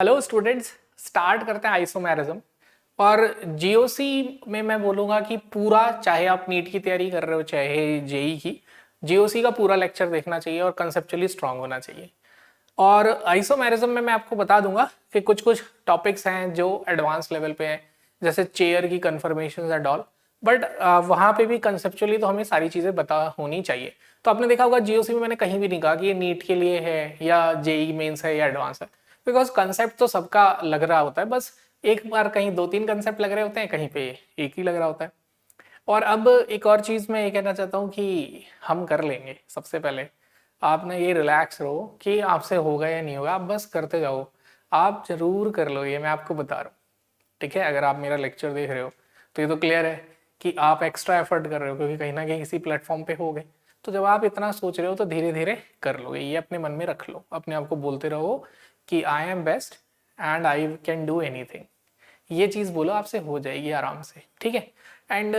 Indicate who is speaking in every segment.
Speaker 1: Hello students, start करते हैं isomerism. और जीओसी में मैं बोलूँगा कि पूरा, चाहे आप नीट की तैयारी कर रहे हो चाहे जेई की, जीओसी का पूरा लेक्चर देखना चाहिए और कंसेप्चुअली स्ट्रांग होना चाहिए। और आइसोमेरिज्म में मैं आपको बता दूंगा कि कुछ कुछ टॉपिक्स हैं जो एडवांस लेवल पे हैं, जैसे चेयर की कन्फर्मेशन एंड ऑल। बट वहाँ पे भी कंसेप्चुअली तो हमें सारी चीज़ें पता होनी चाहिए। तो आपने देखा होगा जीओसी में मैंने कहीं भी नहीं कहा कि ये नीट के लिए है या जेई मेंस है या एडवांस है, बिकॉज कंसेप्ट तो सबका लग रहा होता है। बस एक बार कहीं दो तीन कंसेप्ट लग रहे होते हैं, कहीं पे एक ही लग रहा होता है। और अब एक और चीज़ मैं ये कहना चाहता हूँ कि हम कर लेंगे। सबसे पहले आप ना ये रिलैक्स रहो कि आपसे होगा या नहीं होगा, आप बस करते जाओ। आप जरूर कर लो, ये मैं आपको बता रहा हूँ। ठीक है, अगर आप मेरा लेक्चर देख रहे हो तो ये तो क्लियर है कि आप एक्स्ट्रा एफर्ट कर रहे हो, क्योंकि कहीं ना कहीं किसी प्लेटफॉर्म पे हो गए। तो जब आप इतना सोच रहे हो तो धीरे धीरे कर लोगे, ये अपने मन में रख लो, अपने आप को बोलते रहो कि I am best and I can do anything. ये चीज़ बोलो, आपसे हो जाएगी आराम से। ठीक है। एंड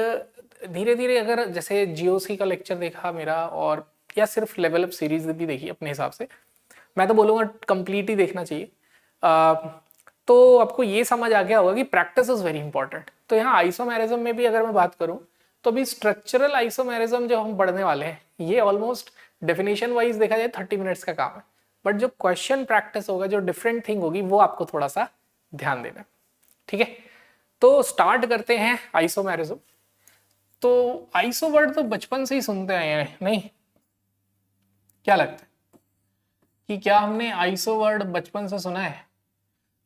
Speaker 1: धीरे धीरे अगर जैसे जीओसी का लेक्चर देखा मेरा, और या सिर्फ लेवल अप सीरीज भी देखी अपने हिसाब से, मैं तो बोलूँगा कंप्लीट ही देखना चाहिए। तो आपको ये समझ आ गया होगा कि प्रैक्टिस इज वेरी इंपॉर्टेंट। तो यहाँ आइसोमेरिज्म में भी अगर मैं बात करूँ तो अभी स्ट्रक्चरल आइसोमेरिज्म जो हम पढ़ने वाले हैं, ये ऑलमोस्ट डेफिनेशन वाइज देखा जाए 30 मिनट्स का काम है। बट जो क्वेश्चन प्रैक्टिस होगा, जो डिफरेंट थिंग होगी, वो आपको थोड़ा सा ध्यान देना। ठीक है, तो स्टार्ट करते हैं आइसोमेरिज्म। तो आइसो वर्ड तो बचपन से ही सुनते आए हैं, नहीं? क्या लगता है कि क्या हमने आइसो वर्ड बचपन से सुना है?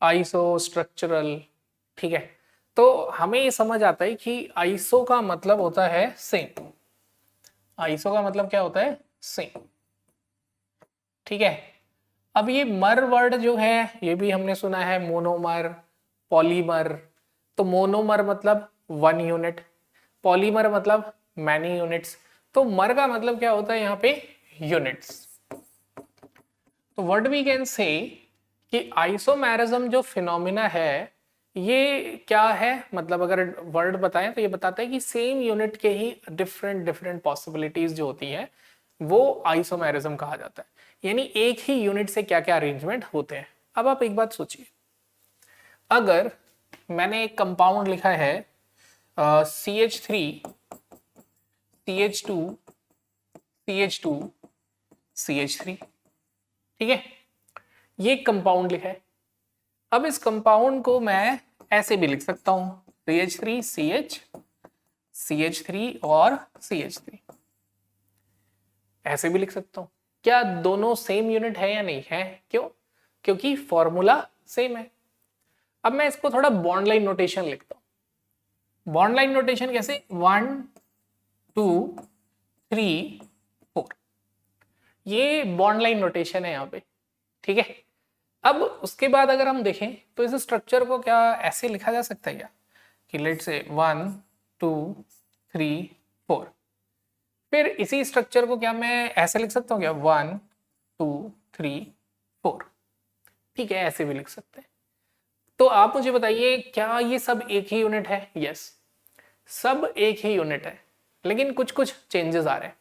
Speaker 1: Iso, structural. ठीक है, तो हमें ये समझ आता है कि आइसो का मतलब होता है सेम। आइसो का मतलब क्या होता है? सेम। ठीक है। अब ये मर वर्ड जो है, ये भी हमने सुना है, मोनोमर, पॉलीमर। तो मोनोमर मतलब 1 यूनिट, पॉलीमर मतलब मैनी यूनिट्स। तो मर का मतलब क्या होता है यहाँ पे? यूनिट्स। तो व्हाट वी कैन से कि आइसोमेरिज्म जो फिनोमिना है, ये क्या है? मतलब अगर वर्ड बताएं तो ये बताता है कि सेम यूनिट के ही डिफरेंट डिफरेंट पॉसिबिलिटीज जो होती हैं, वो आइसोमेरिज्म कहा जाता है। यानी एक ही यूनिट से क्या क्या अरेंजमेंट होते हैं। अब आप एक बात सोचिए, अगर मैंने एक कंपाउंड लिखा है CH3, CH2, CH2, CH3। ठीक है, ये कंपाउंड लिखा है। अब इस कंपाउंड को मैं ऐसे भी लिख सकता हूं, CH3, CH, CH3 और CH3, ऐसे भी लिख सकता हूं। क्या दोनों सेम यूनिट है या नहीं है? क्यों? क्योंकि फॉर्मूला सेम है। अब मैं इसको थोड़ा बॉन्ड लाइन नोटेशन लिखता हूं। बॉन्ड लाइन नोटेशन कैसे? 1 2 3 4, ये बॉन्ड लाइन नोटेशन है यहाँ पे। ठीक है। अब उसके बाद अगर हम देखें तो इस स्ट्रक्चर को क्या ऐसे लिखा जा सकता है क्या कि लेट से 1 2 3 4। फिर इसी स्ट्रक्चर को क्या मैं ऐसे लिख सकता हूँ क्या? 1 2 3 4। ठीक है, ऐसे भी लिख सकते हैं। तो आप मुझे बताइए, क्या ये सब एक ही यूनिट है? यस, सब एक ही यूनिट है, लेकिन कुछ कुछ चेंजेस आ रहे हैं।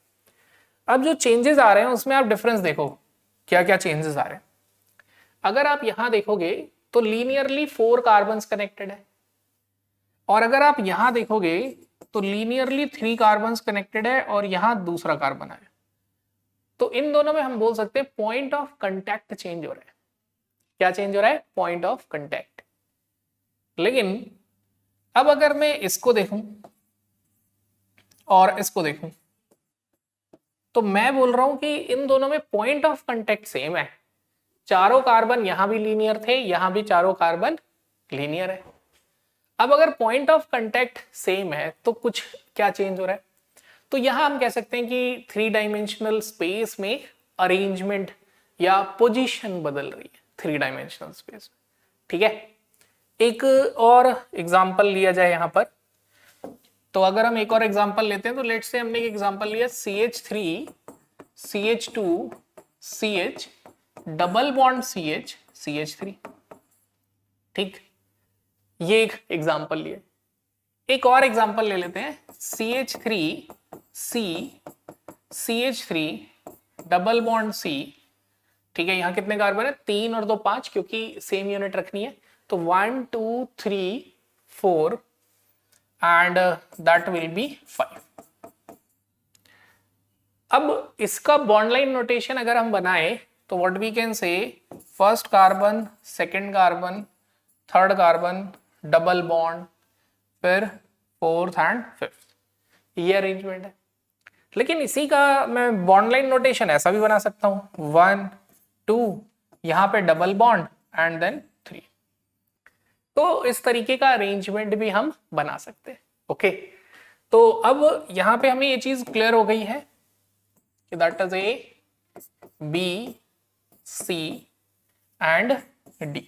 Speaker 1: अब जो चेंजेस आ रहे हैं उसमें आप डिफरेंस देखो, क्या क्या चेंजेस आ रहे हैं। अगर आप यहां देखोगे तो लीनियरली 4 कार्बन कनेक्टेड है, और अगर आप यहां देखोगे तो लीनियरली 3 कार्बन कनेक्टेड है और यहां दूसरा कार्बन है। तो इन दोनों में हम बोल सकते हैं पॉइंट ऑफ कंटेक्ट चेंज हो रहा है। क्या चेंज हो रहा है? Point of contact. लेकिन अब अगर मैं इसको देखूं और इसको देखूं तो मैं बोल रहा हूं कि इन दोनों में पॉइंट ऑफ कंटेक्ट सेम है। चारों कार्बन यहां भी लीनियर थे, यहां भी चारों कार्बन लीनियर है। अब अगर पॉइंट ऑफ कांटेक्ट सेम है तो कुछ क्या चेंज हो रहा है? तो यहां हम कह सकते हैं कि 3 डाइमेंशनल स्पेस में अरेंजमेंट या पोजीशन बदल रही है 3 डाइमेंशनल स्पेस। ठीक है, एक और एग्जांपल लिया जाए यहां पर। तो अगर हम एक और एग्जांपल लेते हैं तो लेट्स से हमने एक एग्जांपल लिया CH3, CH2, CH, double bond CH, CH3। ठीक, ये एक एग्जांपल लिए। एक और एग्जांपल ले लेते हैं, CH3, C, CH3, double bond C, ठीक है, यहाँ कितने कार्बन है, 3 और 2 5, क्योंकि सेम यूनिट रखनी है। तो 1 2 3 4 एंड दैट विल बी 5। अब इसका बॉन्ड लाइन नोटेशन अगर हम बनाए तो what we can say, first carbon, second carbon, third carbon, double bond, फिर फोर्थ एंड फिफ्थ, ये अरेंजमेंट है। लेकिन इसी का मैं बॉन्ड लाइन नोटेशन ऐसा भी बना सकता हूं, 1 2, यहां पे डबल बॉन्ड एंड देन 3। तो इस तरीके का अरेंजमेंट भी हम बना सकते हैं। ओके, तो अब यहां पे हमें ये चीज क्लियर हो गई है कि that is a, b, c and d,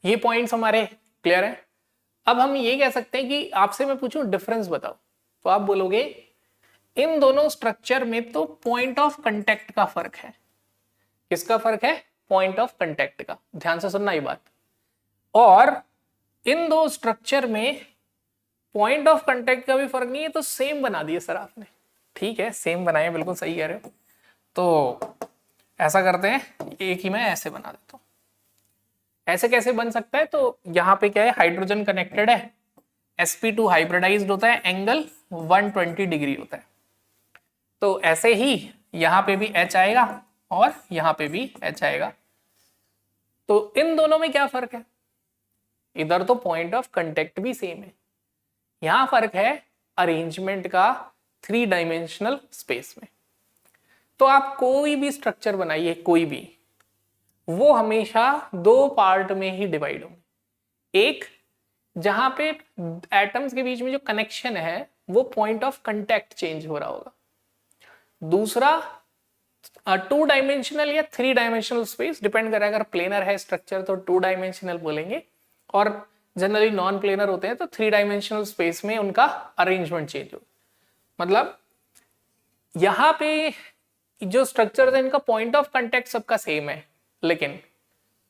Speaker 1: ये पॉइंट्स हमारे क्लियर है। अब हम ये कह सकते हैं कि आपसे मैं पूछूं डिफरेंस बताओ, तो आप बोलोगे इन दोनों स्ट्रक्चर में तो पॉइंट ऑफ कांटेक्ट का फर्क है। किसका फर्क है, पॉइंट ऑफ कांटेक्ट का, ध्यान से सुनना ये बात। और इन दो स्ट्रक्चर में पॉइंट ऑफ कांटेक्ट का भी फर्क नहीं है, तो सेम बना दिए सर आपने। ठीक है, सेम बनाए, बिल्कुल सही कह रहे हो। तो ऐसा करते हैं, एक ही मैं ऐसे बना देता हूं। ऐसे कैसे बन सकता है, तो यहां पे क्या है, हाइड्रोजन कनेक्टेड है, sp2 हाइब्रिडाइज्ड होता है, एंगल 120 डिग्री होता है। तो ऐसे ही यहां पे भी H आएगा और यहां पे भी H आएगा। तो इन दोनों में क्या फर्क है, इधर तो पॉइंट ऑफ कांटेक्ट भी सेम है, यहां फर्क है अरेंजमेंट का 3 डायमेंशनल स्पेस में। तो आप कोई भी स्ट्रक्चर बनाइए, कोई भी, वो हमेशा 2 पार्ट में ही डिवाइड होंगे। एक जहां पे एटम्स के बीच में जो कनेक्शन है वो पॉइंट ऑफ कांटेक्ट चेंज हो रहा होगा। दूसरा 2 डायमेंशनल या 3 डायमेंशनल स्पेस, डिपेंड करेगा, अगर प्लेनर है स्ट्रक्चर तो 2 डायमेंशनल बोलेंगे, और जनरली नॉन प्लेनर होते हैं तो 3 डायमेंशनल स्पेस में उनका अरेंजमेंट चेंज हो। मतलब यहां पे जो स्ट्रक्चर है इनका पॉइंट ऑफ कांटेक्ट सबका सेम है, लेकिन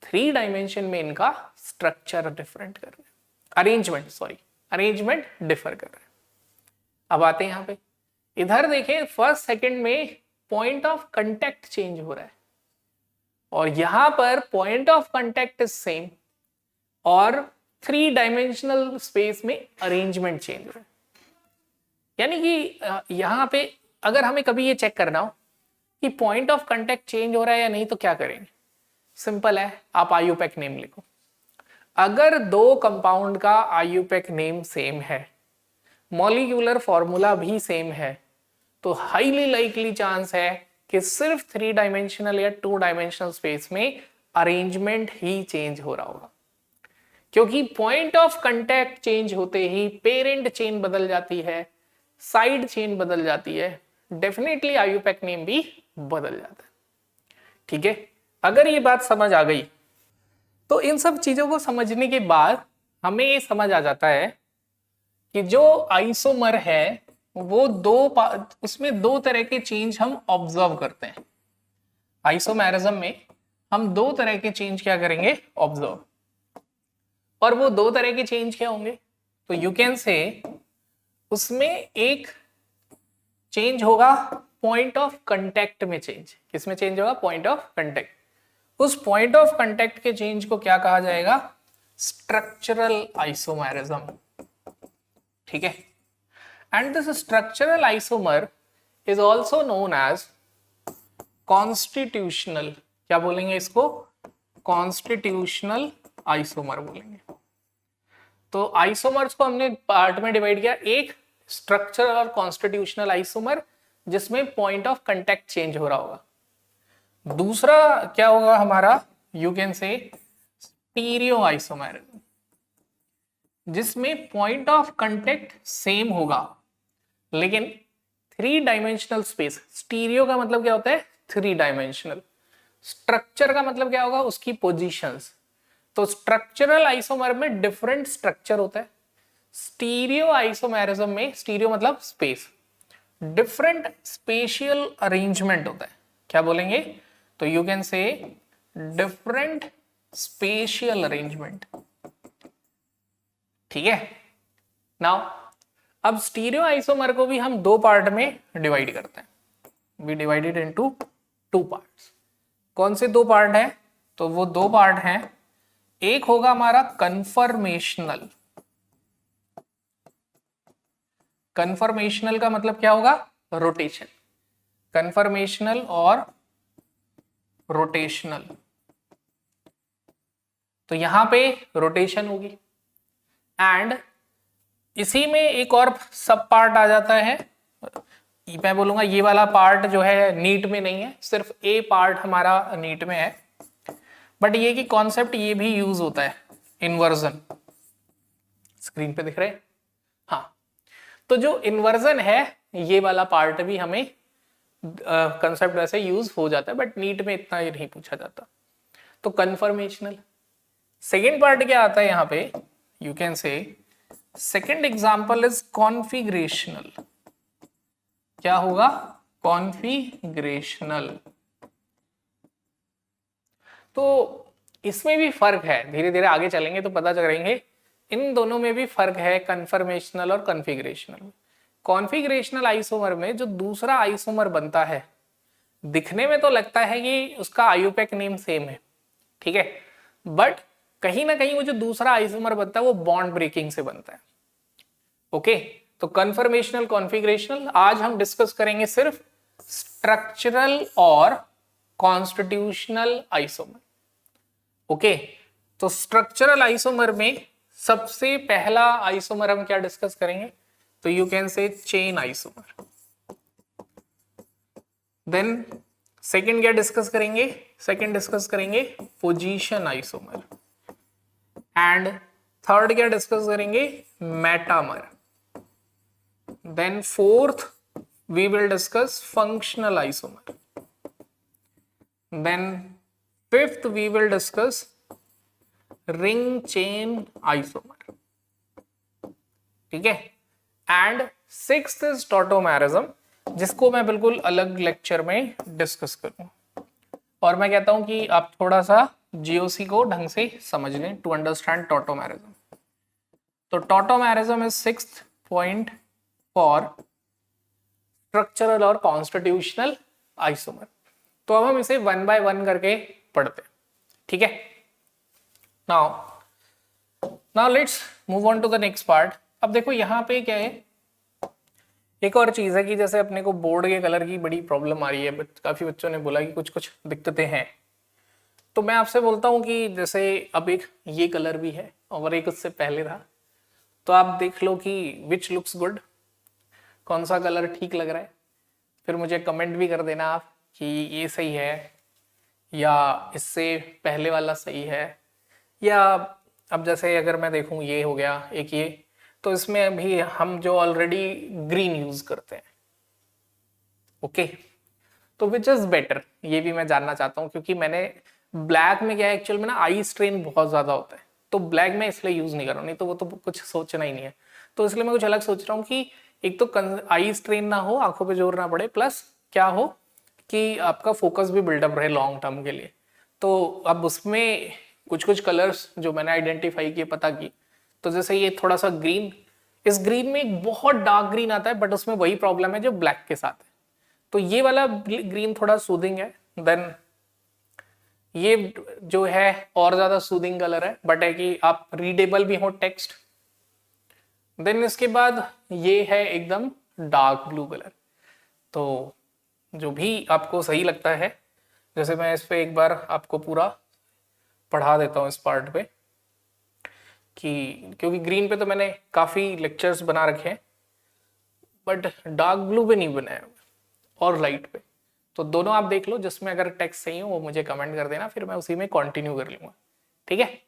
Speaker 1: 3 डायमेंशन में इनका स्ट्रक्चर डिफरेंट कर रहे हैं, अरेंजमेंट डिफर कर रहे हैं। अब आते हैं यहां पे, इधर देखें फर्स्ट सेकंड में पॉइंट ऑफ कांटेक्ट चेंज हो रहा है, और यहां पर point of contact is same, और 3 डायमेंशनल स्पेस में अरेंजमेंट चेंज हो रहा है। यानी कि यहां पे अगर हमें कभी ये चेक करना हो कि पॉइंट ऑफ कांटेक्ट चेंज हो रहा है या नहीं, तो क्या करेंगे, सिंपल है, आप आईयूपैक नेम लिखो। अगर 2 कंपाउंड का आईयूपैक नेम सेम है, मॉलिक्यूलर फॉर्मूला भी सेम है, तो हाईली लाइकली चांस है कि सिर्फ 3 डायमेंशनल या 2 डायमेंशनल स्पेस में अरेंजमेंट ही चेंज हो रहा होगा। क्योंकि पॉइंट ऑफ कांटेक्ट चेंज होते ही पेरेंट चेन बदल जाती है, साइड चेन बदल जाती है, डेफिनेटली आईयूपैक नेम भी बदल जाता है। ठीक है, अगर ये बात समझ आ गई तो इन सब चीजों को समझने के बाद हमें ये समझ आ जाता है कि जो आइसोमर है वो उसमें 2 तरह के चेंज हम ऑब्जर्व करते हैं। आइसोमेरिज्म में हम 2 तरह के चेंज क्या करेंगे, ऑब्जर्व। और वो 2 तरह के चेंज क्या होंगे, तो यू कैन से उसमें एक चेंज होगा पॉइंट ऑफ कांटेक्ट में चेंज। किसमें चेंज होगा, पॉइंट ऑफ कांटेक्ट। उस पॉइंट ऑफ कांटेक्ट के चेंज को क्या कहा जाएगा, स्ट्रक्चरल आइसोमेरिज्म। ठीक है, and this structural isomer is also known as constitutional, क्या बोलेंगे इसको, कॉन्स्टिट्यूशनल आइसोमर बोलेंगे। तो आइसोमर्स को हमने पार्ट में डिवाइड किया, एक स्ट्रक्चरल और कॉन्स्टिट्यूशनल आइसोमर जिसमें पॉइंट ऑफ कांटेक्ट चेंज हो रहा होगा। दूसरा क्या होगा हमारा, यू कैन से स्टीरियो आइसोमेरिज्म, जिसमें पॉइंट ऑफ कांटेक्ट सेम होगा लेकिन 3 डायमेंशनल स्पेस। स्टीरियो का मतलब क्या होता है, 3 डायमेंशनल। स्ट्रक्चर का मतलब क्या होगा, उसकी पोजीशंस। तो स्ट्रक्चरल आइसोमर में डिफरेंट स्ट्रक्चर होता है, स्टीरियो आइसोमेरिज्म में, स्टीरियो मतलब स्पेस, डिफरेंट स्पेशियल अरेंजमेंट होता है। क्या बोलेंगे, तो यू कैन से डिफरेंट स्पेशियल अरेंजमेंट। ठीक है, नाउ अब स्टीरियो आइसोमर को भी हम 2 पार्ट में डिवाइड करते हैं। We divided into 2 parts. कौन से दो पार्ट हैं? तो वो दो पार्ट हैं, एक होगा हमारा कन्फर्मेशनल। कन्फर्मेशनल का मतलब क्या होगा? रोटेशन। कन्फर्मेशनल और रोटेशनल, तो यहां पे रोटेशन होगी। एंड इसी में एक और सब पार्ट आ जाता है, मैं बोलूंगा ये वाला पार्ट जो है नीट में नहीं है, सिर्फ ए पार्ट हमारा नीट में है, बट ये कि कॉन्सेप्ट ये भी यूज होता है, इन्वर्जन। स्क्रीन पे दिख रहे हैं? हाँ, तो जो इन्वर्जन है ये वाला पार्ट भी हमें कंसेप्ट वैसे यूज हो जाता है, बट नीट में इतना ही नहीं पूछा जाता। तो कन्फर्मेशनल। सेकेंड पार्ट क्या आता है यहाँ पे? यू कैन से सेकेंड एग्जाम्पल इज कॉन्फिगरेशनल। क्या होगा? कॉन्फिगरेशनल। तो इसमें भी फर्क है, धीरे धीरे आगे चलेंगे तो पता चलेंगे इन दोनों में भी फर्क है, कन्फर्मेशनल और कॉन्फिगरेशनल। कॉन्फिगरेशनल आइसोमर में जो दूसरा आइसोमर बनता है, दिखने में तो लगता है कि उसका आयुपेक नेम सेम है, ठीक है, बट कहीं ना कहीं वो जो दूसरा आइसोमर बनता है वो बॉन्ड ब्रेकिंग से बनता है। ओके, तो कन्फर्मेशनल कॉन्फिगरेशनल आज हम डिस्कस करेंगे सिर्फ स्ट्रक्चरल और कॉन्स्टिट्यूशनल आइसोमर। ओके, तो स्ट्रक्चरल आइसोमर में सबसे पहला आइसोमर हम क्या डिस्कस करेंगे? तो you can say chain isomer. Then second क्या डिस्कस करेंगे? सेकंड डिस्कस करेंगे पोजीशन आइसोमर। एंड थर्ड क्या डिस्कस करेंगे? Metamer. Then fourth we will discuss functional isomer. Then fifth we will discuss ring chain isomer, ठीक है। And sixth is tautomerism, जिसको मैं बिल्कुल अलग लेक्चर में डिस्कस करूं। और मैं कहता हूं कि आप थोड़ा सा जीओसी को ढंग से समझ लें टू अंडरस्टैंड टॉटोमेरिज्म। तो tautomerism is sixth point for structural और कॉन्स्टिट्यूशनल आइसोमर। तो अब हम इसे वन बाय वन करके पढ़ते हैं, ठीक है। Now let's move on to the next part. अब देखो यहाँ पे क्या है, एक और चीज है कि जैसे अपने को बोर्ड के कलर की बड़ी प्रॉब्लम आ रही है, काफी बच्चों ने बोला कि कुछ कुछ दिक्कतें हैं। तो मैं आपसे बोलता हूँ कि जैसे अब एक ये कलर भी है और एक उससे पहले था, तो आप देख लो कि विच लुक्स गुड, कौन सा कलर ठीक लग रहा है। फिर मुझे कमेंट भी कर देना आप कि ये सही है या इससे पहले वाला सही है। या अब जैसे अगर मैं देखूं ये हो गया एक ये, तो इसमें भी हम जो ऑलरेडी ग्रीन यूज करते हैं। ओके, तो विच इज बेटर, ये भी मैं जानना चाहता हूँ, क्योंकि मैंने ब्लैक में क्या है एक्चुअल में ना आई स्ट्रेन बहुत ज्यादा होता है, तो ब्लैक में इसलिए यूज नहीं कर रहा हूँ, नहीं तो वो तो कुछ सोचना ही नहीं है। तो इसलिए मैं कुछ अलग सोच रहा हूँ कि एक तो आई स्ट्रेन ना हो, आंखों पे जोर ना पड़े, प्लस क्या हो कि आपका फोकस भी बिल्डअप रहे लॉन्ग टर्म के लिए। तो अब उसमें कुछ कुछ कलर्स जो मैंने आइडेंटिफाई किए, पता की, तो जैसे ये थोड़ा सा ग्रीन, इस ग्रीन में एक बहुत डार्क ग्रीन आता है, बट उसमें वही प्रॉब्लम है जो ब्लैक के साथ है। तो ये वाला ग्रीन थोड़ा सूदिंग है। देन ये जो है और ज्यादा सूदिंग कलर है, बट है कि आप रीडेबल भी हो टेक्स्ट। देन इसके बाद ये है एकदम डार्क ब्लू कलर। तो जो भी आपको सही लगता है, जैसे मैं इस पे एक बार आपको पूरा पढ़ा देता हूँ इस पार्ट पे, कि क्योंकि ग्रीन पे तो मैंने काफी लेक्चर्स बना रखे हैं, बट डार्क ब्लू पे नहीं बनाया और लाइट पे। तो दोनों आप देख लो, जिसमें अगर टेक्स्ट सही हो वो मुझे कमेंट कर देना, फिर मैं उसी में कंटिन्यू कर लूंगा, ठीक है।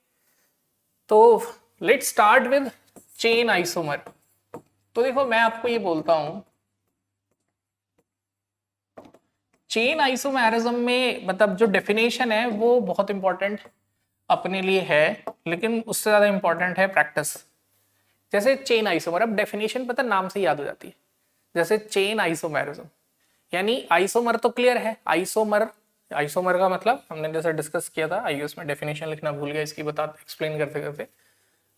Speaker 1: तो let's start with chain isomer. तो देखो मैं आपको ये बोलता हूं, चेन आइसोमेरिज्म में मतलब जो डेफिनेशन है वो बहुत इंपॉर्टेंट अपने लिए है, लेकिन उससे ज्यादा इंपॉर्टेंट है प्रैक्टिस। जैसे चेन आइसोमर, अब डेफिनेशन पता नाम से याद हो जाती है, जैसे चेन आइसोमेरिज्म, यानी आइसोमर तो क्लियर है, आइसोमर, आइसोमर का मतलब हमने जैसे डिस्कस किया था, आई उसमें डेफिनेशन लिखना भूल गया, इसकी बता एक्सप्लेन करते करते।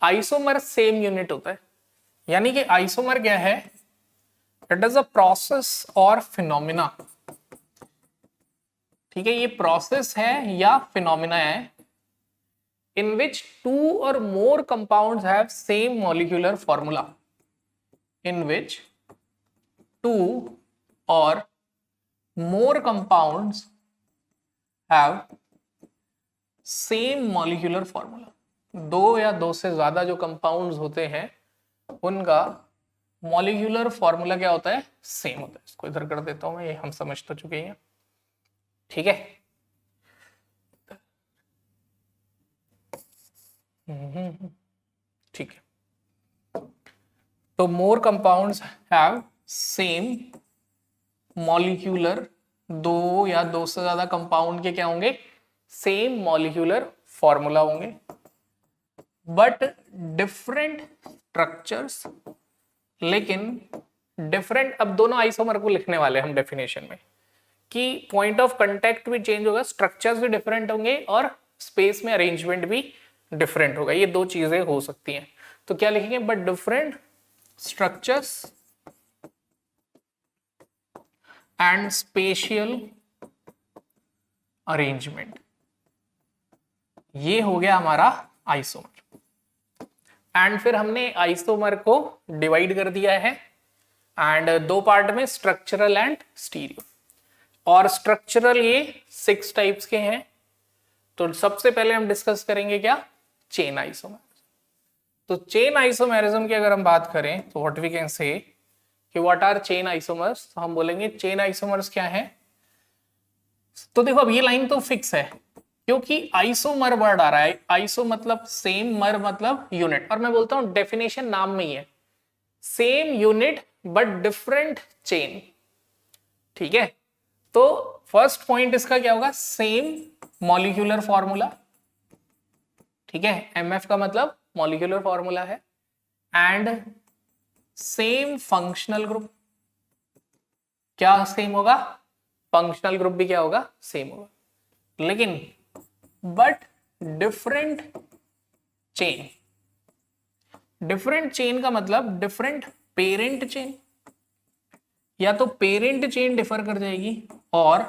Speaker 1: आइसोमर सेम यूनिट होता है, यानी कि आइसोमर क्या है, इट इज अ प्रोसेस और फिनोमिना, ठीक है, ये प्रोसेस है या फिनोमिना है in which two or more compounds have same molecular formula, in which two or more compounds have same molecular formula. दो या दो से ज्यादा जो कंपाउंड्स होते हैं उनका मॉलिक्यूलर फॉर्मूला क्या होता है, सेम होता है। इसको इधर कर देता हूं मैं, ये हम समझ तो चुके हैं, ठीक है। ठीक है, तो मोर कंपाउंड्स हैव सेम मॉलिक्यूलर, दो या दो से ज्यादा कंपाउंड के क्या होंगे, सेम मॉलिक्यूलर फॉर्मूला होंगे, बट डिफरेंट स्ट्रक्चर्स, लेकिन डिफरेंट, अब दोनों आइसोमर को लिखने वाले हम डेफिनेशन में कि पॉइंट ऑफ कांटेक्ट भी चेंज होगा, स्ट्रक्चर्स भी डिफरेंट होंगे और स्पेस में अरेंजमेंट भी डिफरेंट होगा। ये दो चीजें हो सकती हैं, तो क्या लिखेंगे, but different structures and spatial arrangement, ये हो गया हमारा आइसोमर। एंड फिर हमने आइसोमर को डिवाइड कर दिया है एंड दो पार्ट में, स्ट्रक्चरल एंड स्टीरियो। और स्ट्रक्चरल ये 6 टाइप्स के हैं। तो सबसे पहले हम डिस्कस करेंगे क्या, चेन आइसोमर। तो चेन आइसोमेरिज्म की अगर हम बात करें तो व्हाट वी कैन से कि व्हाट आर चेन आइसोमर्स, तो हम बोलेंगे चेन आइसोमर्स क्या है। तो देखो अब ये लाइन तो फिक्स है क्योंकि आइसोमर वर्ड आ रहा है, आइसो मतलब सेम, मर मतलब यूनिट, और मैं बोलता हूं डेफिनेशन नाम में ही है, same unit but different chain, ठीक है। तो फर्स्ट पॉइंट इसका क्या होगा, सेम मॉलिक्यूलर फॉर्मूला, ठीक है, एमएफ का मतलब मॉलिक्यूलर फॉर्मूला है, एंड सेम फंक्शनल ग्रुप, क्या सेम होगा, फंक्शनल ग्रुप भी क्या होगा, सेम होगा, लेकिन but different chain. Different chain का मतलब डिफरेंट पेरेंट चेन, या तो पेरेंट चेन डिफर कर जाएगी और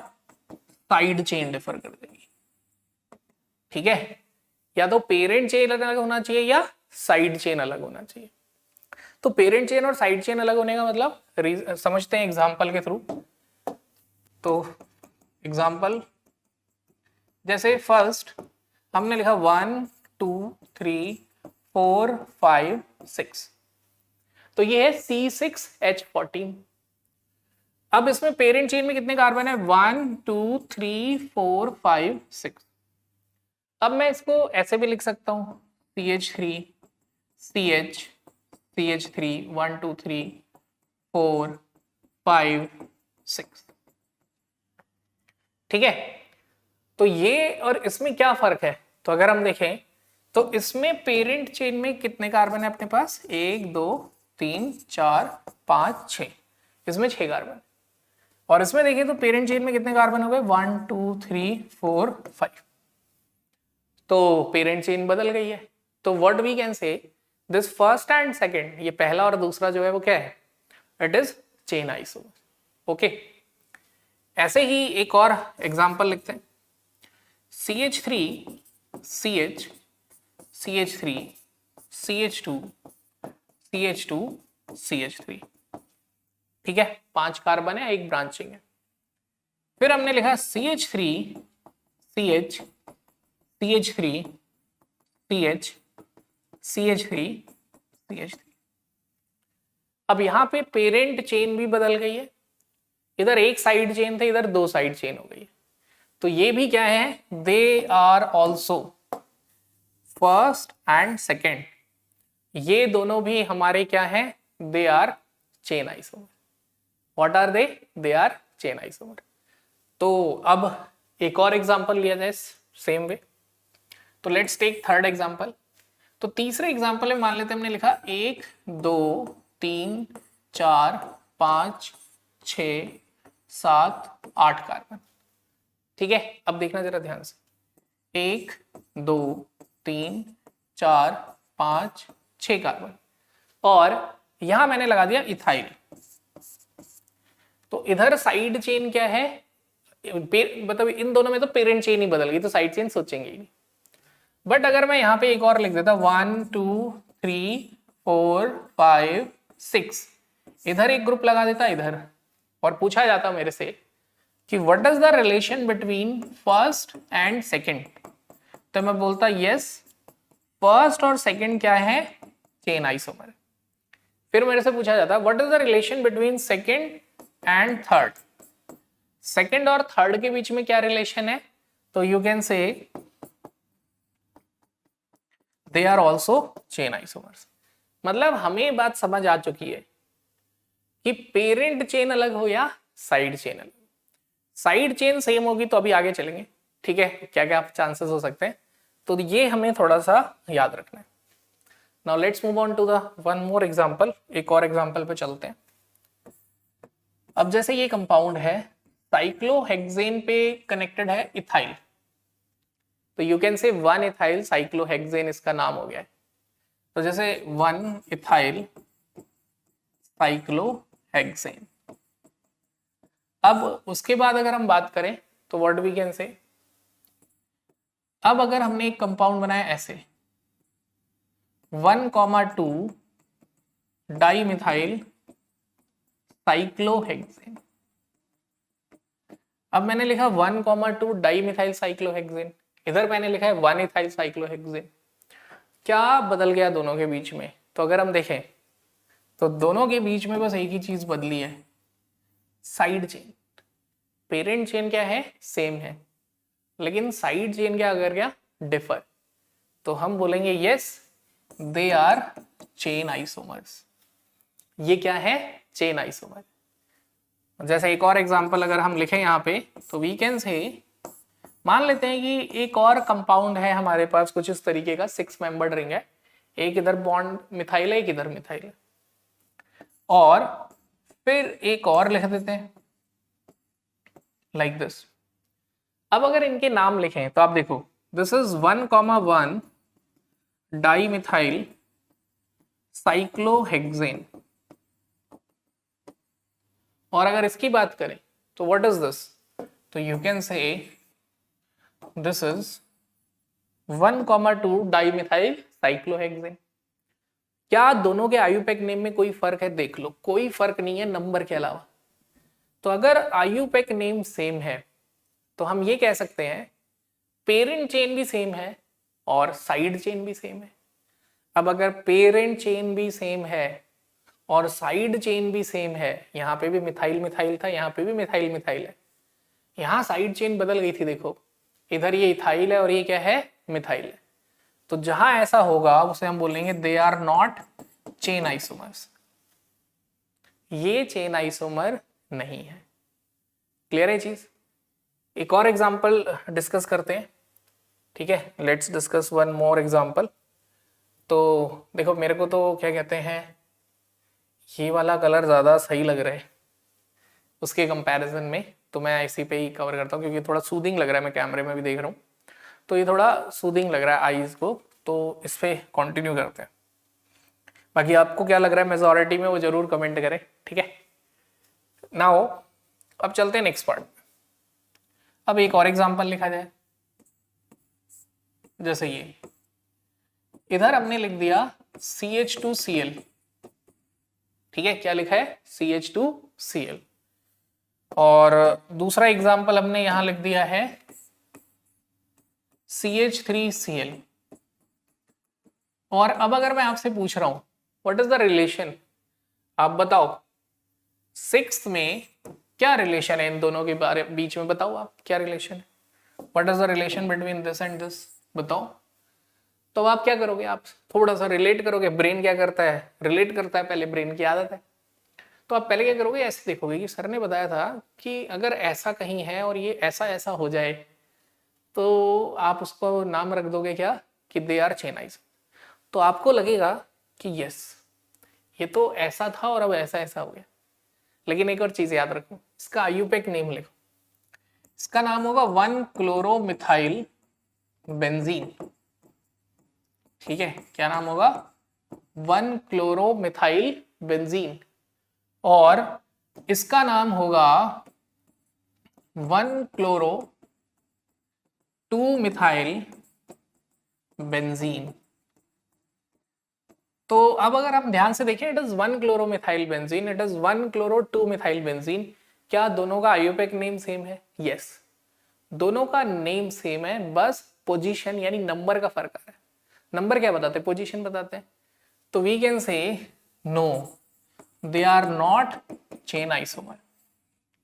Speaker 1: साइड चेन डिफर कर जाएगी, ठीक है, या तो पेरेंट चेन अलग होना चाहिए या साइड चेन अलग होना चाहिए। तो पेरेंट चेन और साइड चेन अलग होने का मतलब समझते हैं एग्जांपल के थ्रू। तो एग्जांपल जैसे फर्स्ट हमने लिखा 1 2 3 4 5 6, तो ये है C6H14। अब इसमें पेरेंट चेन में कितने कार्बन है, 1 2 3 4 5 6। अब मैं इसको ऐसे भी लिख सकता हूं, CH3 CH CH3 1 2 3 4 5 6, ठीक है। तो ये और इसमें क्या फर्क है, तो अगर हम देखें तो इसमें पेरेंट चेन में कितने कार्बन है अपने पास, 1 2 3 4 5 6, इसमें 6 कार्बन। और इसमें देखिए तो पेरेंट चेन में कितने कार्बन हो गए, 1 2 3 4 5, तो पेरेंट चेन बदल गई है। तो what we can say, this first and second, ये पहला और दूसरा जो है वो क्या है, it is chain isomer, okay. ऐसे ही एक और एग्जांपल लिखते हैं, CH3 CH CH3 CH2 CH2 CH3, ठीक है, 5 कार्बन है, एक ब्रांचिंग है। फिर हमने लिखा CH3 CH CH3 CH CH3 CH3। अब यहां पे पेरेंट चेन भी बदल गई है, इधर एक साइड चेन थे, इधर 2 साइड चेन हो गई है। तो ये भी क्या है, they are also first and second, ये दोनों भी हमारे क्या है, they are chain isomer. What are they are chain isomer. तो अब एक और एग्जांपल लिया जाए सेम वे, तो लेट्स टेक थर्ड एग्जांपल। तो तीसरे एग्जांपल में मान लेते हैं हमने लिखा 1 2 3 4 5 6 7 8 कार्बन, ठीक है। अब देखना जरा ध्यान से, 1 2 3 4 5 6 कार्बन, और यहां मैंने लगा दिया इथाइल। तो इधर साइड चेन क्या है, मतलब इन दोनों में तो पेरेंट चेन ही बदल गई, तो साइड चेन सोचेंगे ही नहीं। बट अगर मैं यहाँ पे एक और लिख देता 1 2 3 4 5 6, इधर एक ग्रुप लगा देता इधर, और पूछा जाता मेरे से कि what is the relation between first and second, तो मैं बोलता यस, फर्स्ट और सेकंड क्या है, चेन आइसोमर। फिर मेरे से पूछा जाता what is the relation between second and third, second और थर्ड के बीच में क्या रिलेशन है, तो you can say they are also chain isomers. मतलब हमें बात समझ आ चुकी है कि पेरेंट चेन अलग हो या साइड चेन अलग। साइड चेन सेम होगी तो अभी आगे चलेंगे, ठीक है, क्या क्या चांसेस हो सकते हैं, तो ये हमें थोड़ा सा याद रखना है। Now let's move on to the one more example, एक और एग्जांपल पे चलते हैं। अब जैसे ये कंपाउंड है साइक्लोहेक्सेन पे कनेक्टेड है इथाइल, तो यू कैन से 1 इथाइल साइक्लोहेक्सेन इसका नाम हो गया है। तो जैसे 1 इथाइल साइक्लोहेक्सेन। अब उसके बाद अगर हम बात करें तो व्हाट वी कैन से, अब अगर हमने एक कंपाउंड बनाया ऐसे 1,2 डाइमिथाइल साइक्लोहेक्सेन। अब मैंने लिखा 1,2 डाइमिथाइल साइक्लोहेक्सेन, इधर मैंने लिखा है 1 इथाइल साइक्लोहेक्सेन। क्या बदल गया दोनों के बीच में, तो अगर हम देखें तो दोनों के बीच में बस एक ही चीज बदली है, साइड चेन। पेरेंट चेन क्या है, सेम है, लेकिन साइड चेन क्या अगर क्या डिफर, तो हम बोलेंगे yes they are chain isomers. ये क्या है, चेन आइसोमर। जैसे एक और एग्जांपल अगर हम लिखें यहाँ पे तो वी कैन से, मान लेते हैं कि एक और कंपाउंड है हमारे पास कुछ इस तरीके का, 6 मेंबर्ड रिंग है, एक इधर बॉन्ड मिथाइल है, एक इधर मिथाइल है, और फिर एक और लिख देते हैं लाइक दिस। अब अगर इनके नाम लिखें तो आप देखो दिस इज 1,1 डाइमिथाइल साइक्लोहेक्सेन, और अगर इसकी बात करें तो व्हाट इज दिस, तो you can say this is 1,2 dimethyl cyclohexane. क्या दोनों के आयुपेक नेम में कोई फर्क है, देख लो, कोई फर्क नहीं है नंबर के अलावा। तो अगर आयुपेक नेम सेम है तो हम ये कह सकते हैं पेरेंट चेन भी सेम है और साइड चेन भी सेम है। अब अगर पेरेंट चेन भी सेम है और साइड चेन भी सेम है, यहाँ पे भी मिथाइल मिथाइल था, यहाँ पे भी मिथाइल मिथाइल है, यहाँ साइड चेन बदल गई थी, देखो इधर ये इथाइल है और ये क्या है, मिथाइल है, तो जहां ऐसा होगा उसे हम बोलेंगे they are not chain isomers, ये चेन आइसोमर नहीं है। क्लियर है चीज। एक और एग्जांपल डिस्कस करते हैं, ठीक है, let's discuss one more example. तो देखो मेरे को तो क्या कहते हैं, ये वाला कलर ज़्यादा सही लग रहा है उसके कंपैरिजन में, तो मैं इसी पे ही कवर करता हूँ क्योंकि थोड़ा सूदिंग लग रहा है, मैं कैमरे में भी देख रहा हूँ तो ये थोड़ा सूदिंग लग रहा है आईज को, तो इस पे कंटिन्यू करते हैं। बाकी आपको क्या लग रहा है मेजॉरिटी में वो जरूर कमेंट करें, ठीक है ना हो। अब चलते हैं नेक्स्ट पार्ट। अब एक और एग्जांपल लिखा जाए, जैसे ये इधर हमने लिख दिया CH2Cl, ठीक है, क्या लिखा है CH2Cl, और दूसरा एग्जांपल हमने यहां लिख दिया है CH3Cl। और अब अगर मैं आपसे पूछ रहा हूं व्हाट इज द रिलेशन, आप बताओ 6th में क्या रिलेशन है इन दोनों के बारे बीच में, बताओ आप क्या रिलेशन है, what is the relation between this and this, बताओ। तो आप क्या करोगे, आप थोड़ा सा रिलेट करोगे, ब्रेन क्या करता है, रिलेट करता है, पहले ब्रेन की आदत है। तो आप पहले क्या करोगे, ऐसे देखोगे कि सर ने बताया था कि अगर ऐसा कहीं है और ये ऐसा ऐसा हो जाए तो आप उसको नाम रख दोगे क्या कि दे आर चेन आइसोमर। तो आपको लगेगा कि यस ये तो ऐसा था और अब ऐसा ऐसा हो गया। लेकिन एक और चीज याद रखो, इसका आयुपेक नेम लिखो, इसका नाम होगा 1-क्लोरोमिथाइल बेंजीन, ठीक है, क्या नाम होगा 1-क्लोरोमिथाइल बेंजीन, और इसका नाम होगा 1 क्लोरो 2 मिथाइल बेंजीन। तो अब अगर हम ध्यान से देखें, it is 1 chloromethyl benzene, it is 1 chloro 2 methyl benzene. क्या दोनों का आईयूपैक नेम सेम है? यस, दोनों का नेम सेम है, बस पोजीशन यानी नंबर का फर्क है। नंबर क्या बताते हैं? पोजीशन बताते हैं। तो we can say no, they are not chain isomer.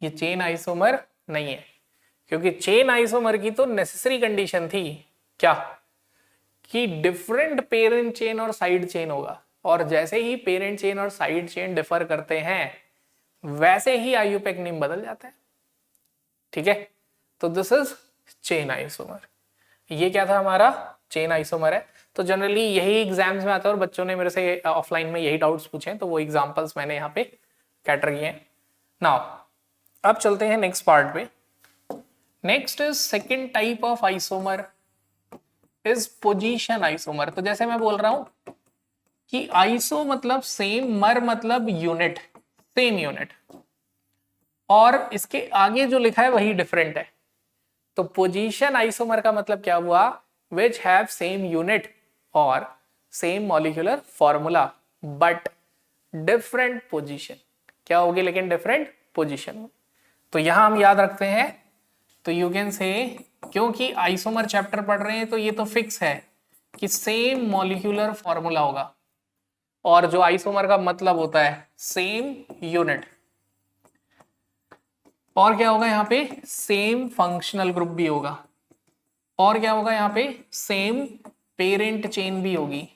Speaker 1: ये चेन आइसोमर नहीं है, क्योंकि चेन आइसोमर की तो नेसेसरी कंडीशन थी क्या, कि डिफरेंट पेरेंट चेन और साइड चेन होगा, और जैसे ही पेरेंट चेन और साइड चेन डिफर करते हैं वैसे ही आईयूपैक नेम बदल जाता है। ठीक है, तो दिस इज चेन आइसोमर। ये क्या था हमारा? चेन आइसोमर है। तो जनरली यही एग्जाम्स में आता है और बच्चों ने मेरे से ऑफलाइन में यही डाउट्स पूछे हैं, तो वो एग्जांपल्स मैंने यहाँ पे कैटर किए हैं। नाउ अब चलते हैं नेक्स्ट पार्ट पे। Next is second type of isomer is position isomer. तो जैसे मैं बोल रहा हूं कि आइसो मतलब सेम, मर मतलब यूनिट, सेम यूनिट, और इसके आगे जो लिखा है वही डिफरेंट है। तो पोजीशन आइसोमर का मतलब क्या हुआ? विच हैव सेम यूनिट और same molecular formula but different position. क्या होगी लेकिन? Different position. तो यहां हम याद रखते हैं, तो यू कैन से, क्योंकि आइसोमर चैप्टर पढ़ रहे हैं तो ये तो फिक्स है कि सेम मॉलिक्यूलर फॉर्मूला होगा, और जो आइसोमर का मतलब होता है सेम यूनिट, और क्या होगा यहाँ पे? सेम फंक्शनल ग्रुप भी होगा, और क्या होगा यहाँ पे? सेम पेरेंट चेन भी होगी,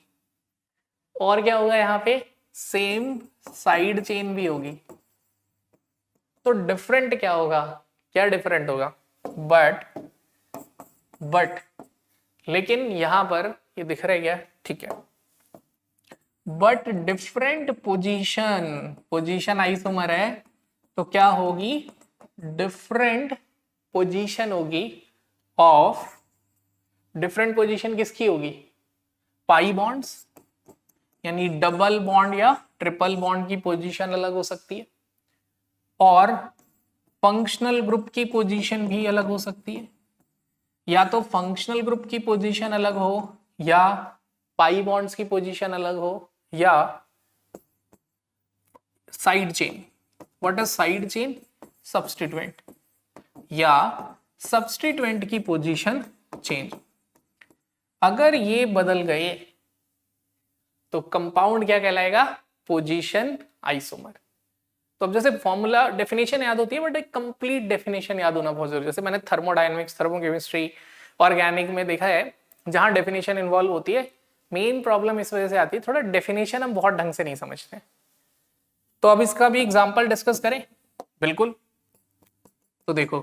Speaker 1: और क्या होगा यहाँ पे? सेम साइड चेन भी होगी। तो डिफरेंट क्या होगा? क्या डिफरेंट होगा? बट लेकिन यहां पर ये दिख रहा है क्या? ठीक है, बट डिफरेंट पोजीशन आइसोमर है, तो क्या होगी? डिफरेंट पोजीशन होगी ऑफ, डिफरेंट पोजीशन किसकी होगी? पाई बॉन्ड्स, यानी डबल बॉन्ड या ट्रिपल बॉन्ड की पोजीशन अलग हो सकती है, और फंक्शनल ग्रुप की पोजीशन भी अलग हो सकती है। या तो फंक्शनल ग्रुप की पोजीशन अलग हो, या पाई बॉन्ड्स की पोजीशन अलग हो, या side chain. What is side chain? Substituent, या सब्स्टिट्यूएंट की पोजीशन चेंज। अगर ये बदल गए तो कंपाउंड क्या कहलाएगा? Position isomer. तो अब जैसे फॉर्मूला डेफिनेशन याद होती है, बट एक कंप्लीट डेफिनेशन याद होना बहुत जरूरी है। जैसे मैंने थर्मोडायनेमिक्स, थर्मोकेमिस्ट्री, ऑर्गेनिक में देखा है, जहां डेफिनेशन इन्वॉल्व होती है, मेन प्रॉब्लम इस वजह से आती है, थोड़ा डेफिनेशन हम बहुत ढंग से नहीं समझते। तो अब इसका भी एग्जाम्पल डिस्कस करें? बिल्कुल। तो देखो,